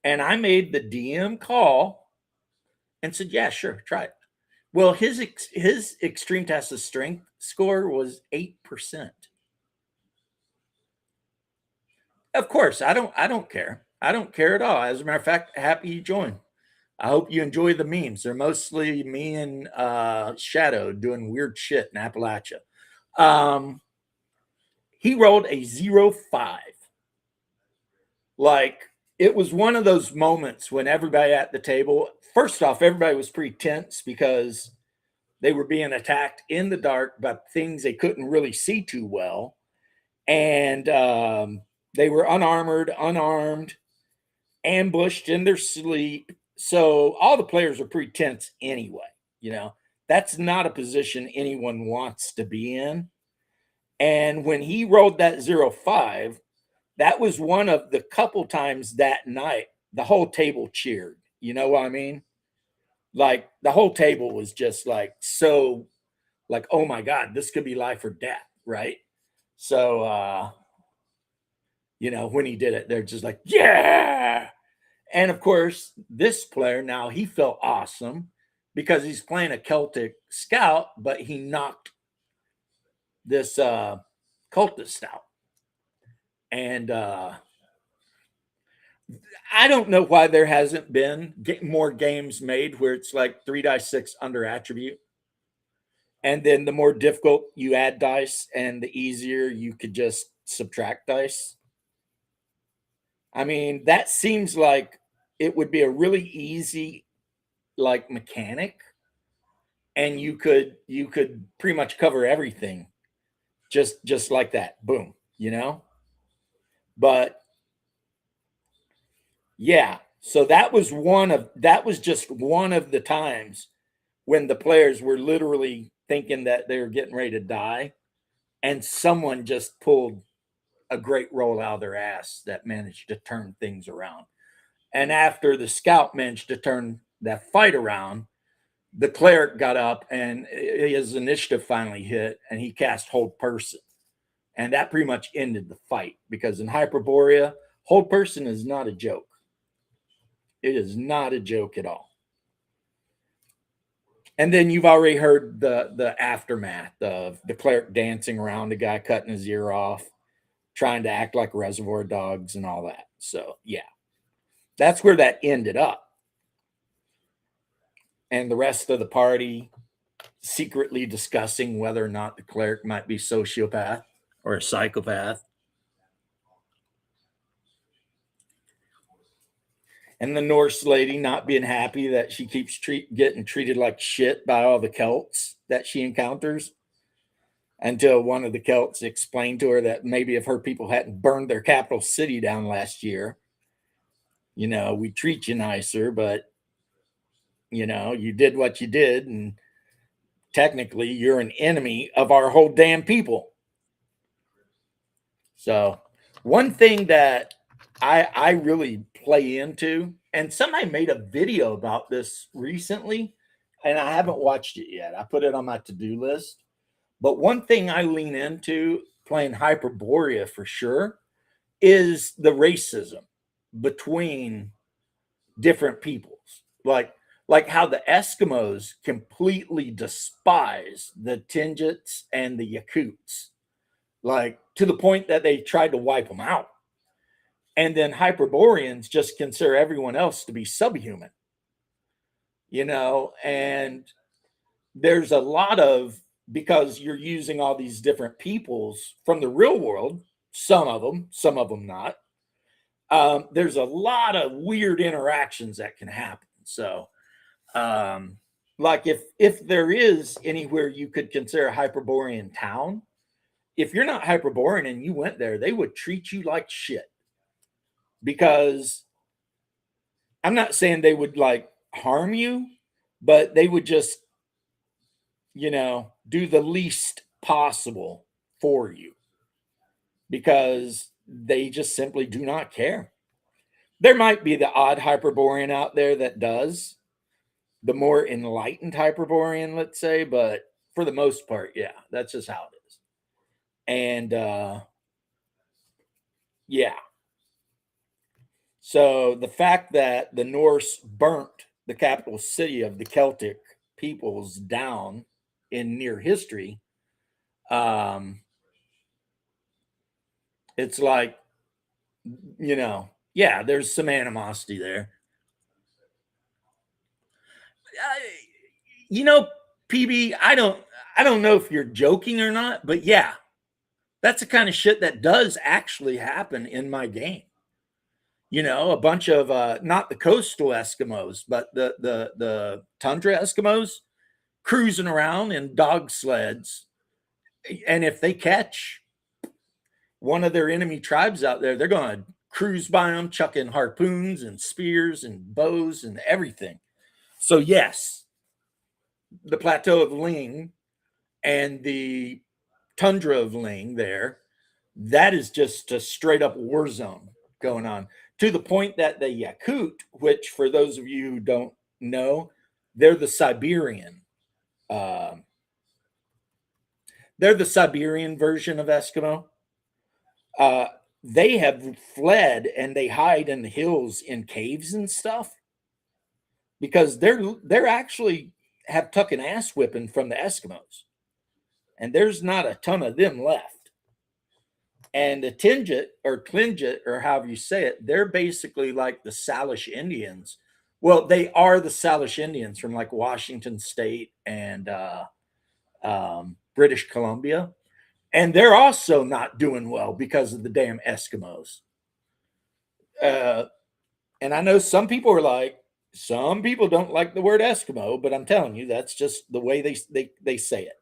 And I made the DM call and said, yeah, sure, try it. Well, his extreme test of strength score was 8%. Of course, I don't care. I don't care at all. As a matter of fact, happy you joined. I hope you enjoy the memes. They're mostly me and Shadow doing weird shit in Appalachia. He rolled a 0-5. Like, it was one of those moments when everybody at the table, first off, everybody was pretty tense because they were being attacked in the dark by things they couldn't really see too well. And they were unarmed, ambushed in their sleep. So all the players are pretty tense anyway. You know, that's not a position anyone wants to be in. And when he rolled that 0-5, that was one of the couple times that night the whole table cheered. You know what I mean? Like the whole table was just like so like, oh my God, this could be life or death, right? So you know, when he did it, they're just like, yeah. And of course, this player now he felt awesome because he's playing a Celtic scout, but he knocked this cultist out. And I don't know why there hasn't been more games made where it's like 3 dice 6 under attribute. And then the more difficult you add dice and the easier you could just subtract dice. I mean, that seems like it would be a really easy like mechanic and you could pretty much cover everything just like that. Boom, you know? But yeah, so that was just one of the times when the players were literally thinking that they were getting ready to die and someone just pulled a great roll out of their ass that managed to turn things around. And after the scout managed to turn that fight around, the cleric got up and his initiative finally hit and he cast Hold Person. And that pretty much ended the fight because in Hyperborea, Hold Person is not a joke. It is not a joke at all. And then you've already heard the aftermath of the cleric dancing around the guy, cutting his ear off, trying to act like Reservoir Dogs and all that. So yeah, that's where that ended up. And the rest of the party secretly discussing whether or not the cleric might be sociopath or a psychopath. And the Norse lady not being happy that she keeps getting treated like shit by all the Celts that she encounters until one of the Celts explained to her that maybe if her people hadn't burned their capital city down last year, you know, we treat you nicer, but you know, you did what you did, and technically you're an enemy of our whole damn people. So one thing that I really play into, and somebody made a video about this recently, and I haven't watched it yet. I put it on my to-do list. But one thing I lean into playing Hyperborea for sure is the racism between different peoples. Like how the Eskimos completely despise the Tlingits and the Yakuts, like to the point that they tried to wipe them out. And then Hyperboreans just consider everyone else to be subhuman, you know, and there's a lot of because you're using all these different peoples from the real world, some of them not. There's a lot of weird interactions that can happen. So, like if there is anywhere you could consider a Hyperborean town, if you're not Hyperborean and you went there, they would treat you like shit because I'm not saying they would like harm you, but they would just, you know, do the least possible for you because they just simply do not care. There might be the odd Hyperborean out there that does, the more enlightened Hyperborean, let's say, but for the most part, yeah, that's just how it is. And yeah. So the fact that the Norse burnt the capital city of the Celtic peoples down in near history, um, it's like, you know, yeah, there's some animosity there. you know, PB, I don't know if you're joking or not, but yeah, that's the kind of shit that does actually happen in my game. You know, a bunch of not the coastal Eskimos, but the tundra Eskimos cruising around in dog sleds. And if they catch one of their enemy tribes out there, they're going to cruise by them, chucking harpoons and spears and bows and everything. So, yes, the plateau of Ling and the tundra of Ling there, that is just a straight up war zone going on, to the point that the Yakut, which for those of you who don't know, they're the Siberian. They're the Siberian version of Eskimo. They have fled and they hide in the hills in caves and stuff because they're actually have tuck and ass whipping from the Eskimos, and there's not a ton of them left. And the Tlingit or Tlingit or however you say it, they're basically like the Salish Indians. Well, they are the Salish Indians from like Washington State and British Columbia. And they're also not doing well because of the damn Eskimos. And I know some people don't like the word Eskimo, but I'm telling you, that's just the way they say it.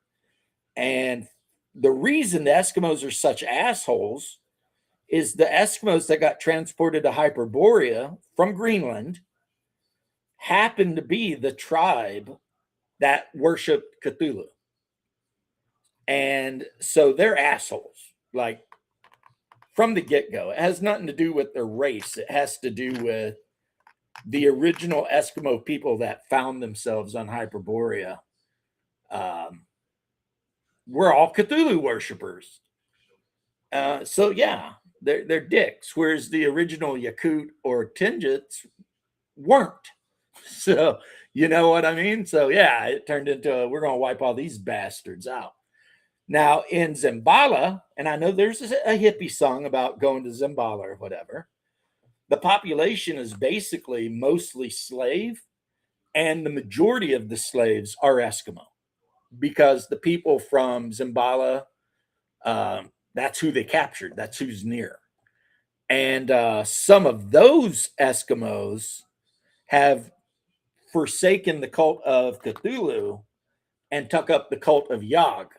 And the reason the Eskimos are such assholes is the Eskimos that got transported to Hyperborea from Greenland happen to be the tribe that worshiped Cthulhu. And so they're assholes, like from the get-go. It has nothing to do with their race. It has to do with the original Eskimo people that found themselves on Hyperborea. We're all Cthulhu worshipers. So yeah, they're dicks, whereas the original Yakut or Tlingits weren't. So you know what I mean? So yeah, it turned into we're gonna wipe all these bastards out. Now in Zimbala, and I know there's a hippie song about going to Zimbala or whatever, the population is basically mostly slave, and the majority of the slaves are Eskimo because the people from Zimbala, that's who they captured, that's who's near. And some of those Eskimos have forsaken the cult of Cthulhu and took up the cult of Yog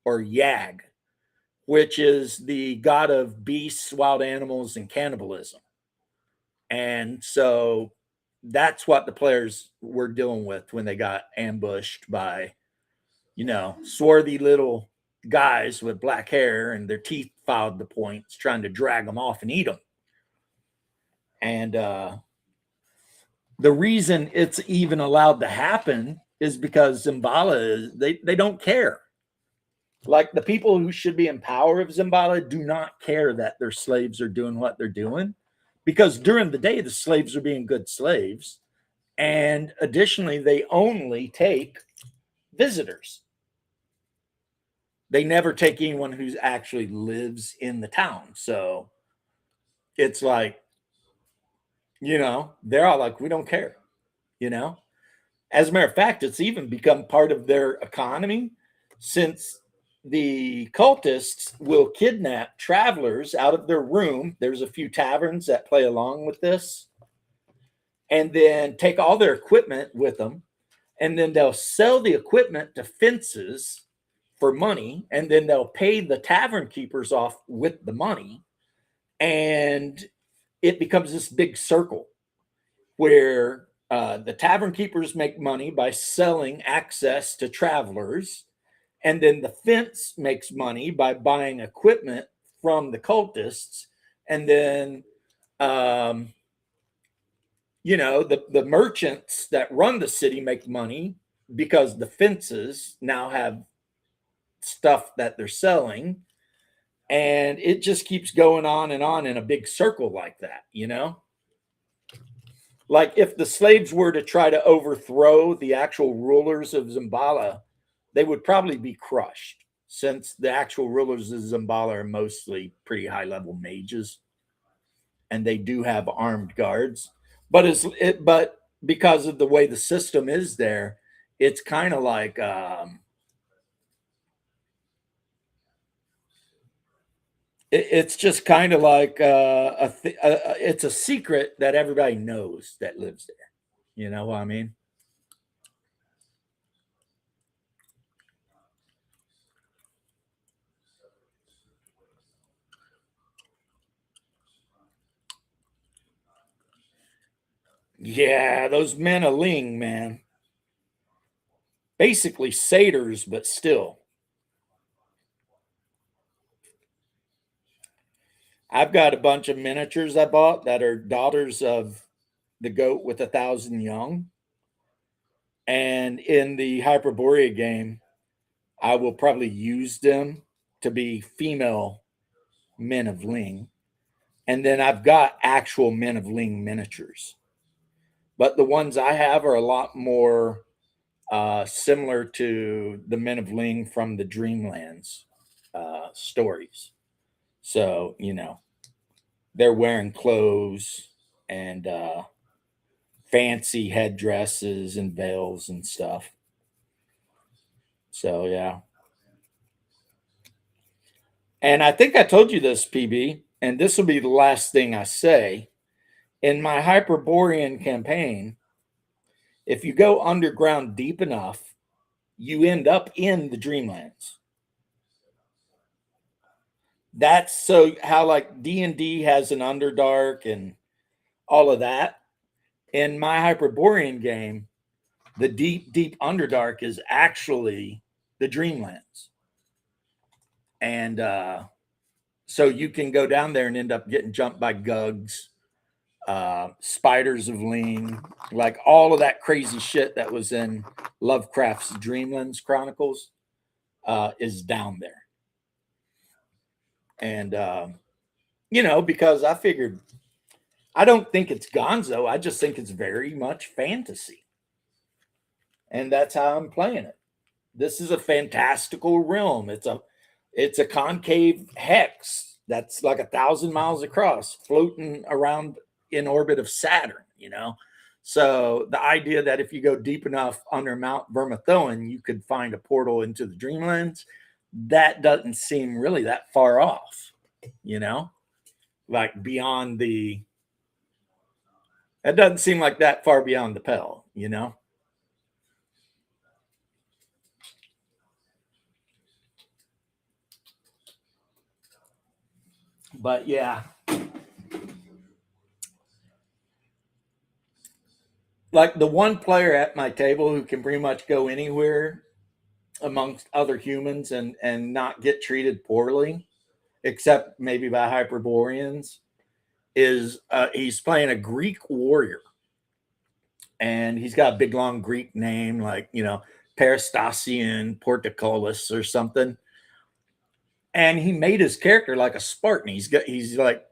or Yag, which is the god of beasts, wild animals, and cannibalism. And so that's what the players were dealing with when they got ambushed by, swarthy little guys with black hair and their teeth filed the points, trying to drag them off and eat them. And the reason it's even allowed to happen is because Zimbala they don't care. Like the people who should be in power of Zimbala do not care that their slaves are doing what they're doing, because during the day the slaves are being good slaves, and additionally they only take visitors. They never take anyone who actually lives in the town. So it's like, they're all like, we don't care. As a matter of fact, it's even become part of their economy, since the cultists will kidnap travelers out of their room. There's a few taverns that play along with this, and then take all their equipment with them, and then they'll sell the equipment to fences for money, and then they'll pay the tavern keepers off with the money, and it becomes this big circle where the tavern keepers make money by selling access to travelers, and then the fence makes money by buying equipment from the cultists, and then the merchants that run the city make money because the fences now have stuff that they're selling, and it just keeps going on and on in a big circle like that. Like if the slaves were to try to overthrow the actual rulers of Zimbala, they would probably be crushed, since the actual rulers of Zimbala are mostly pretty high level mages, and they do have armed guards. But because of the way the system is there, it's kind of like it's just kind of like it's a secret that everybody knows that lives there. You know what I mean? Yeah, those men of Ling, man. Basically satyrs, but still. I've got a bunch of miniatures I bought that are daughters of the goat with 1,000 young. And in the Hyperborea game, I will probably use them to be female men of Ling. And then I've got actual men of Ling miniatures. But the ones I have are a lot more similar to the men of Ling from the Dreamlands stories. So, they're wearing clothes and fancy headdresses and veils and stuff. So, yeah. And I think I told you this, PB, and this will be the last thing I say. In my Hyperborean campaign, if you go underground deep enough, you end up in the Dreamlands. That's so how like D&D has an Underdark and all of that. In my Hyperborean game, the deep, deep Underdark is actually the Dreamlands. And so you can go down there and end up getting jumped by Gugs, spiders of Ling, like all of that crazy shit that was in Lovecraft's Dreamlands Chronicles is down there. And, because I figured I don't think it's gonzo. I just think it's very much fantasy. And that's how I'm playing it. This is a fantastical realm. It's a concave hex that's like 1,000 miles across, floating around in orbit of Saturn. So the idea that if you go deep enough under Mount Vermithon, you could find a portal into the Dreamlands, that doesn't seem really that far off, like beyond that doesn't seem like that far beyond the Pell. But yeah, like the one player at my table who can pretty much go anywhere amongst other humans and not get treated poorly, except maybe by Hyperboreans, is he's playing a Greek warrior, and he's got a big long Greek name like Peristasian Portoculus or something. And he made his character like a Spartan. He's like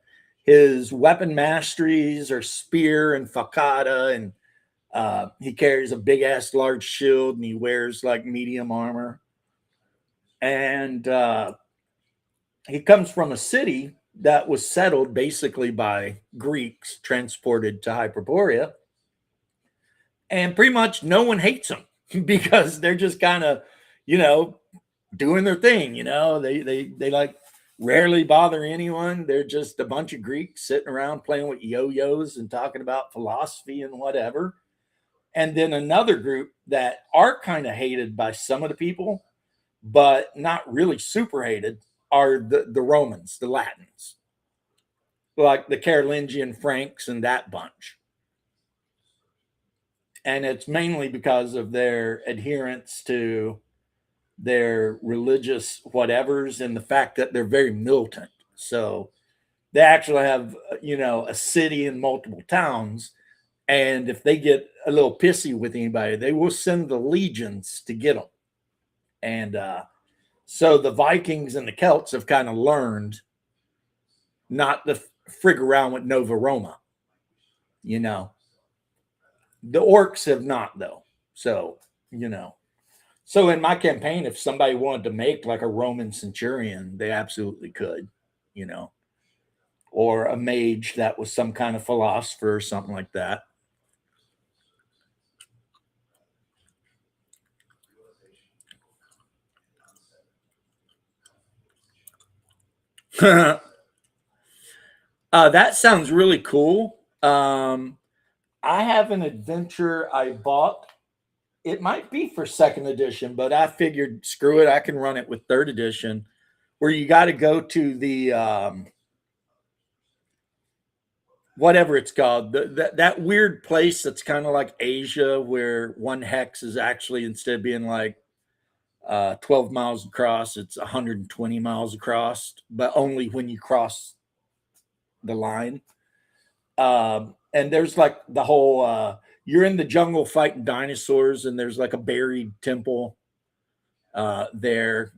his weapon masteries are spear and facada, and he carries a big ass large shield, and he wears like medium armor. And he comes from a city that was settled basically by Greeks transported to Hyperborea, and pretty much no one hates them because they're just kind of, you know, doing their thing. They like rarely bother anyone. They're just a bunch of Greeks sitting around playing with yo-yos and talking about philosophy and whatever. And then another group that are kind of hated by some of the people, but not really super hated, are the Romans, the Latins, like the Carolingian Franks and that bunch. And it's mainly because of their adherence to their religious whatevers and the fact that they're very militant. So they actually have, a city and multiple towns. And if they get a little pissy with anybody, they will send the legions to get them. And so the Vikings and the Celts have kind of learned not to frig around with Nova Roma. The orcs have not, though. So, So in my campaign, if somebody wanted to make like a Roman centurion, they absolutely could, or a mage that was some kind of philosopher or something like that. That sounds really cool. I have an adventure I bought. It might be for second edition, but I figured screw it, I can run it with third edition. Where you got to go to the whatever it's called, that weird place that's kind of like Asia, where one hex is actually, instead of being like 12 miles across, it's 120 miles across, but only when you cross the line. And there's like the whole you're in the jungle fighting dinosaurs, and there's like a buried temple there,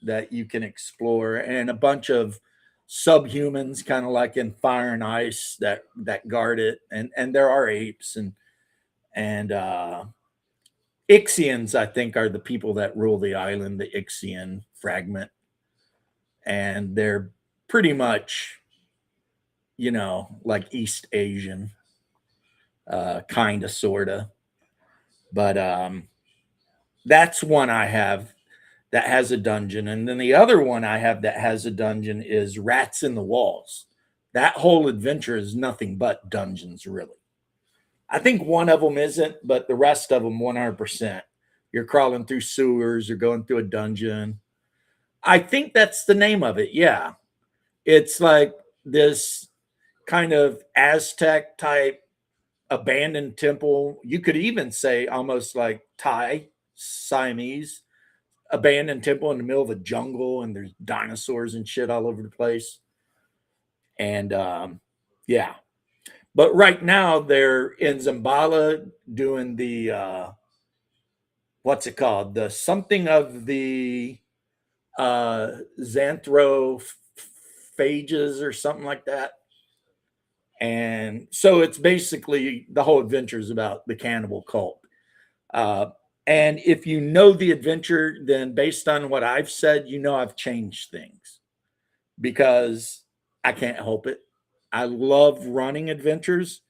that you can explore, and a bunch of subhumans, kind of like in Fire and Ice, that guard it, and there are apes and Ixians, I think, are the people that rule the island, the Ixian fragment, and they're pretty much, like East Asian, kind of, sort of. But that's one I have that has a dungeon. And then the other one I have that has a dungeon is Rats in the Walls. That whole adventure is nothing but dungeons, really. I think one of them isn't, but the rest of them 100%. You're crawling through sewers or going through a dungeon. I think that's the name of it. Yeah. It's like this kind of Aztec type abandoned temple. You could even say almost like Thai, Siamese, abandoned temple in the middle of a jungle, and there's dinosaurs and shit all over the place. And yeah. But right now they're in Zambala doing the what's it called? The something of the xanthrophages or something like that. And so it's basically, the whole adventure is about the cannibal cult. Uh, and if you know the adventure, then based on what I've said, I've changed things because I can't help it. I love running adventures,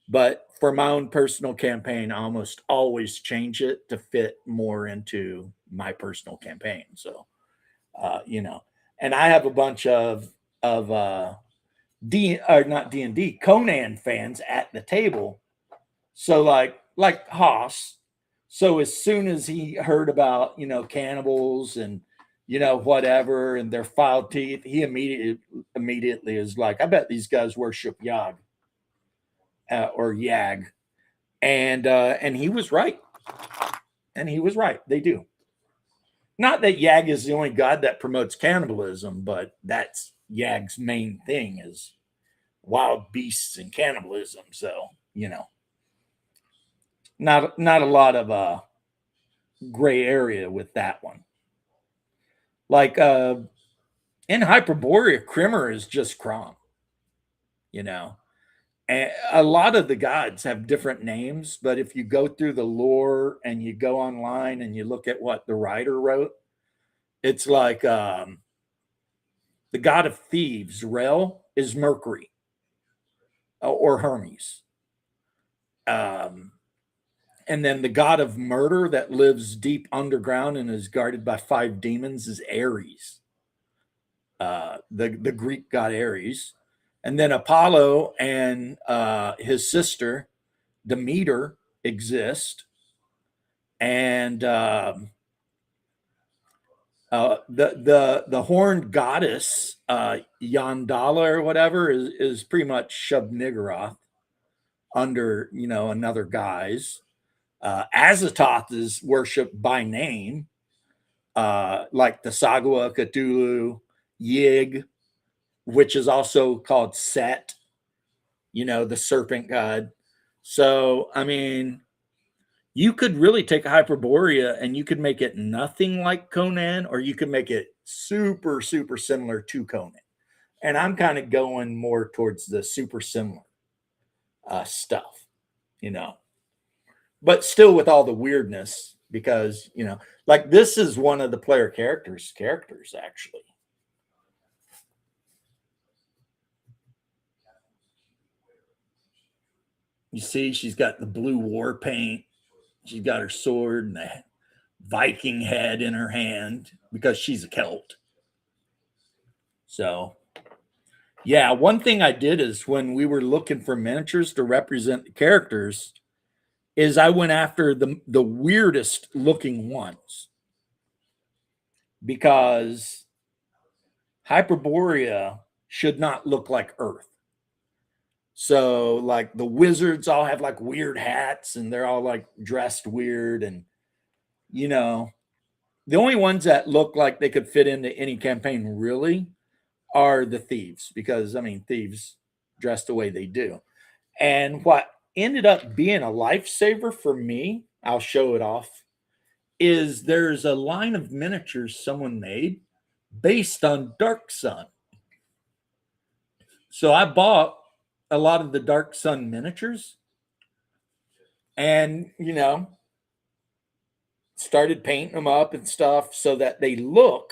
but for my own personal campaign, I almost always change it to fit more into my personal campaign. So, and I have a bunch of D or not D&D Conan fans at the table. So like Haas. So as soon as he heard about cannibals and whatever and their foul teeth, he immediately is like, I bet these guys worship Yag or Yag, and he was right. And he was right. They do. Not that Yag is the only god that promotes cannibalism, but that's Yag's main thing is wild beasts and cannibalism. So, not a lot of gray area with that one. Like in Hyperborea, Krimmer is just Crom, And a lot of the gods have different names, but if you go through the lore and you go online and you look at what the writer wrote, it's like the god of thieves, Rel, is Mercury or Hermes. And then the god of murder that lives deep underground and is guarded by 5 demons is Ares, the Greek god Ares. And then Apollo and his sister Demeter exist, and the horned goddess Yandala or whatever is pretty much Shub-Niggurath under another guise. Azathoth is worshipped by name, like the Sagua, Cthulhu, Yig, which is also called Set, the serpent god. So, I mean, you could really take a Hyperborea and you could make it nothing like Conan, or you could make it super, super similar to Conan. And I'm kind of going more towards the super similar stuff, but still with all the weirdness because, like this is one of the player characters actually. You see, she's got the blue war paint. She's got her sword and the Viking head in her hand because she's a Celt. So, yeah, one thing I did is when we were looking for miniatures to represent the characters, is I went after the weirdest looking ones because Hyperborea should not look like Earth. So, like the wizards all have like weird hats and they're all like dressed weird. And, you know, the only ones that look like they could fit into any campaign really are the thieves because, I mean, thieves dress the way they do. And what ended up being a lifesaver for me, I'll show it off, is there's a line of miniatures someone made based on Dark Sun. So I bought a lot of the Dark Sun miniatures and, you know, started painting them up and stuff so that they look,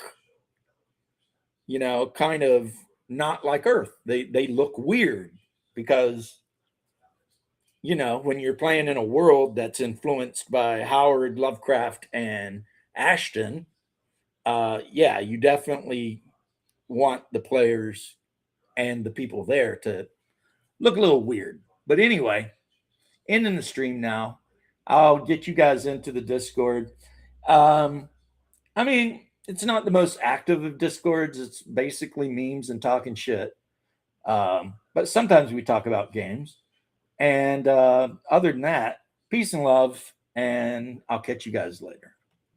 you know, kind of not like Earth. They look weird because, you know, when you're playing in a world that's influenced by Howard, Lovecraft, and Ashton, yeah, you definitely want the players and the people there to look a little weird. But anyway, ending the stream now. I'll get you guys into the Discord. I mean, it's not the most active of Discords. It's basically memes and talking shit. But sometimes we talk about games. And other than that, peace and love. And I'll catch you guys later.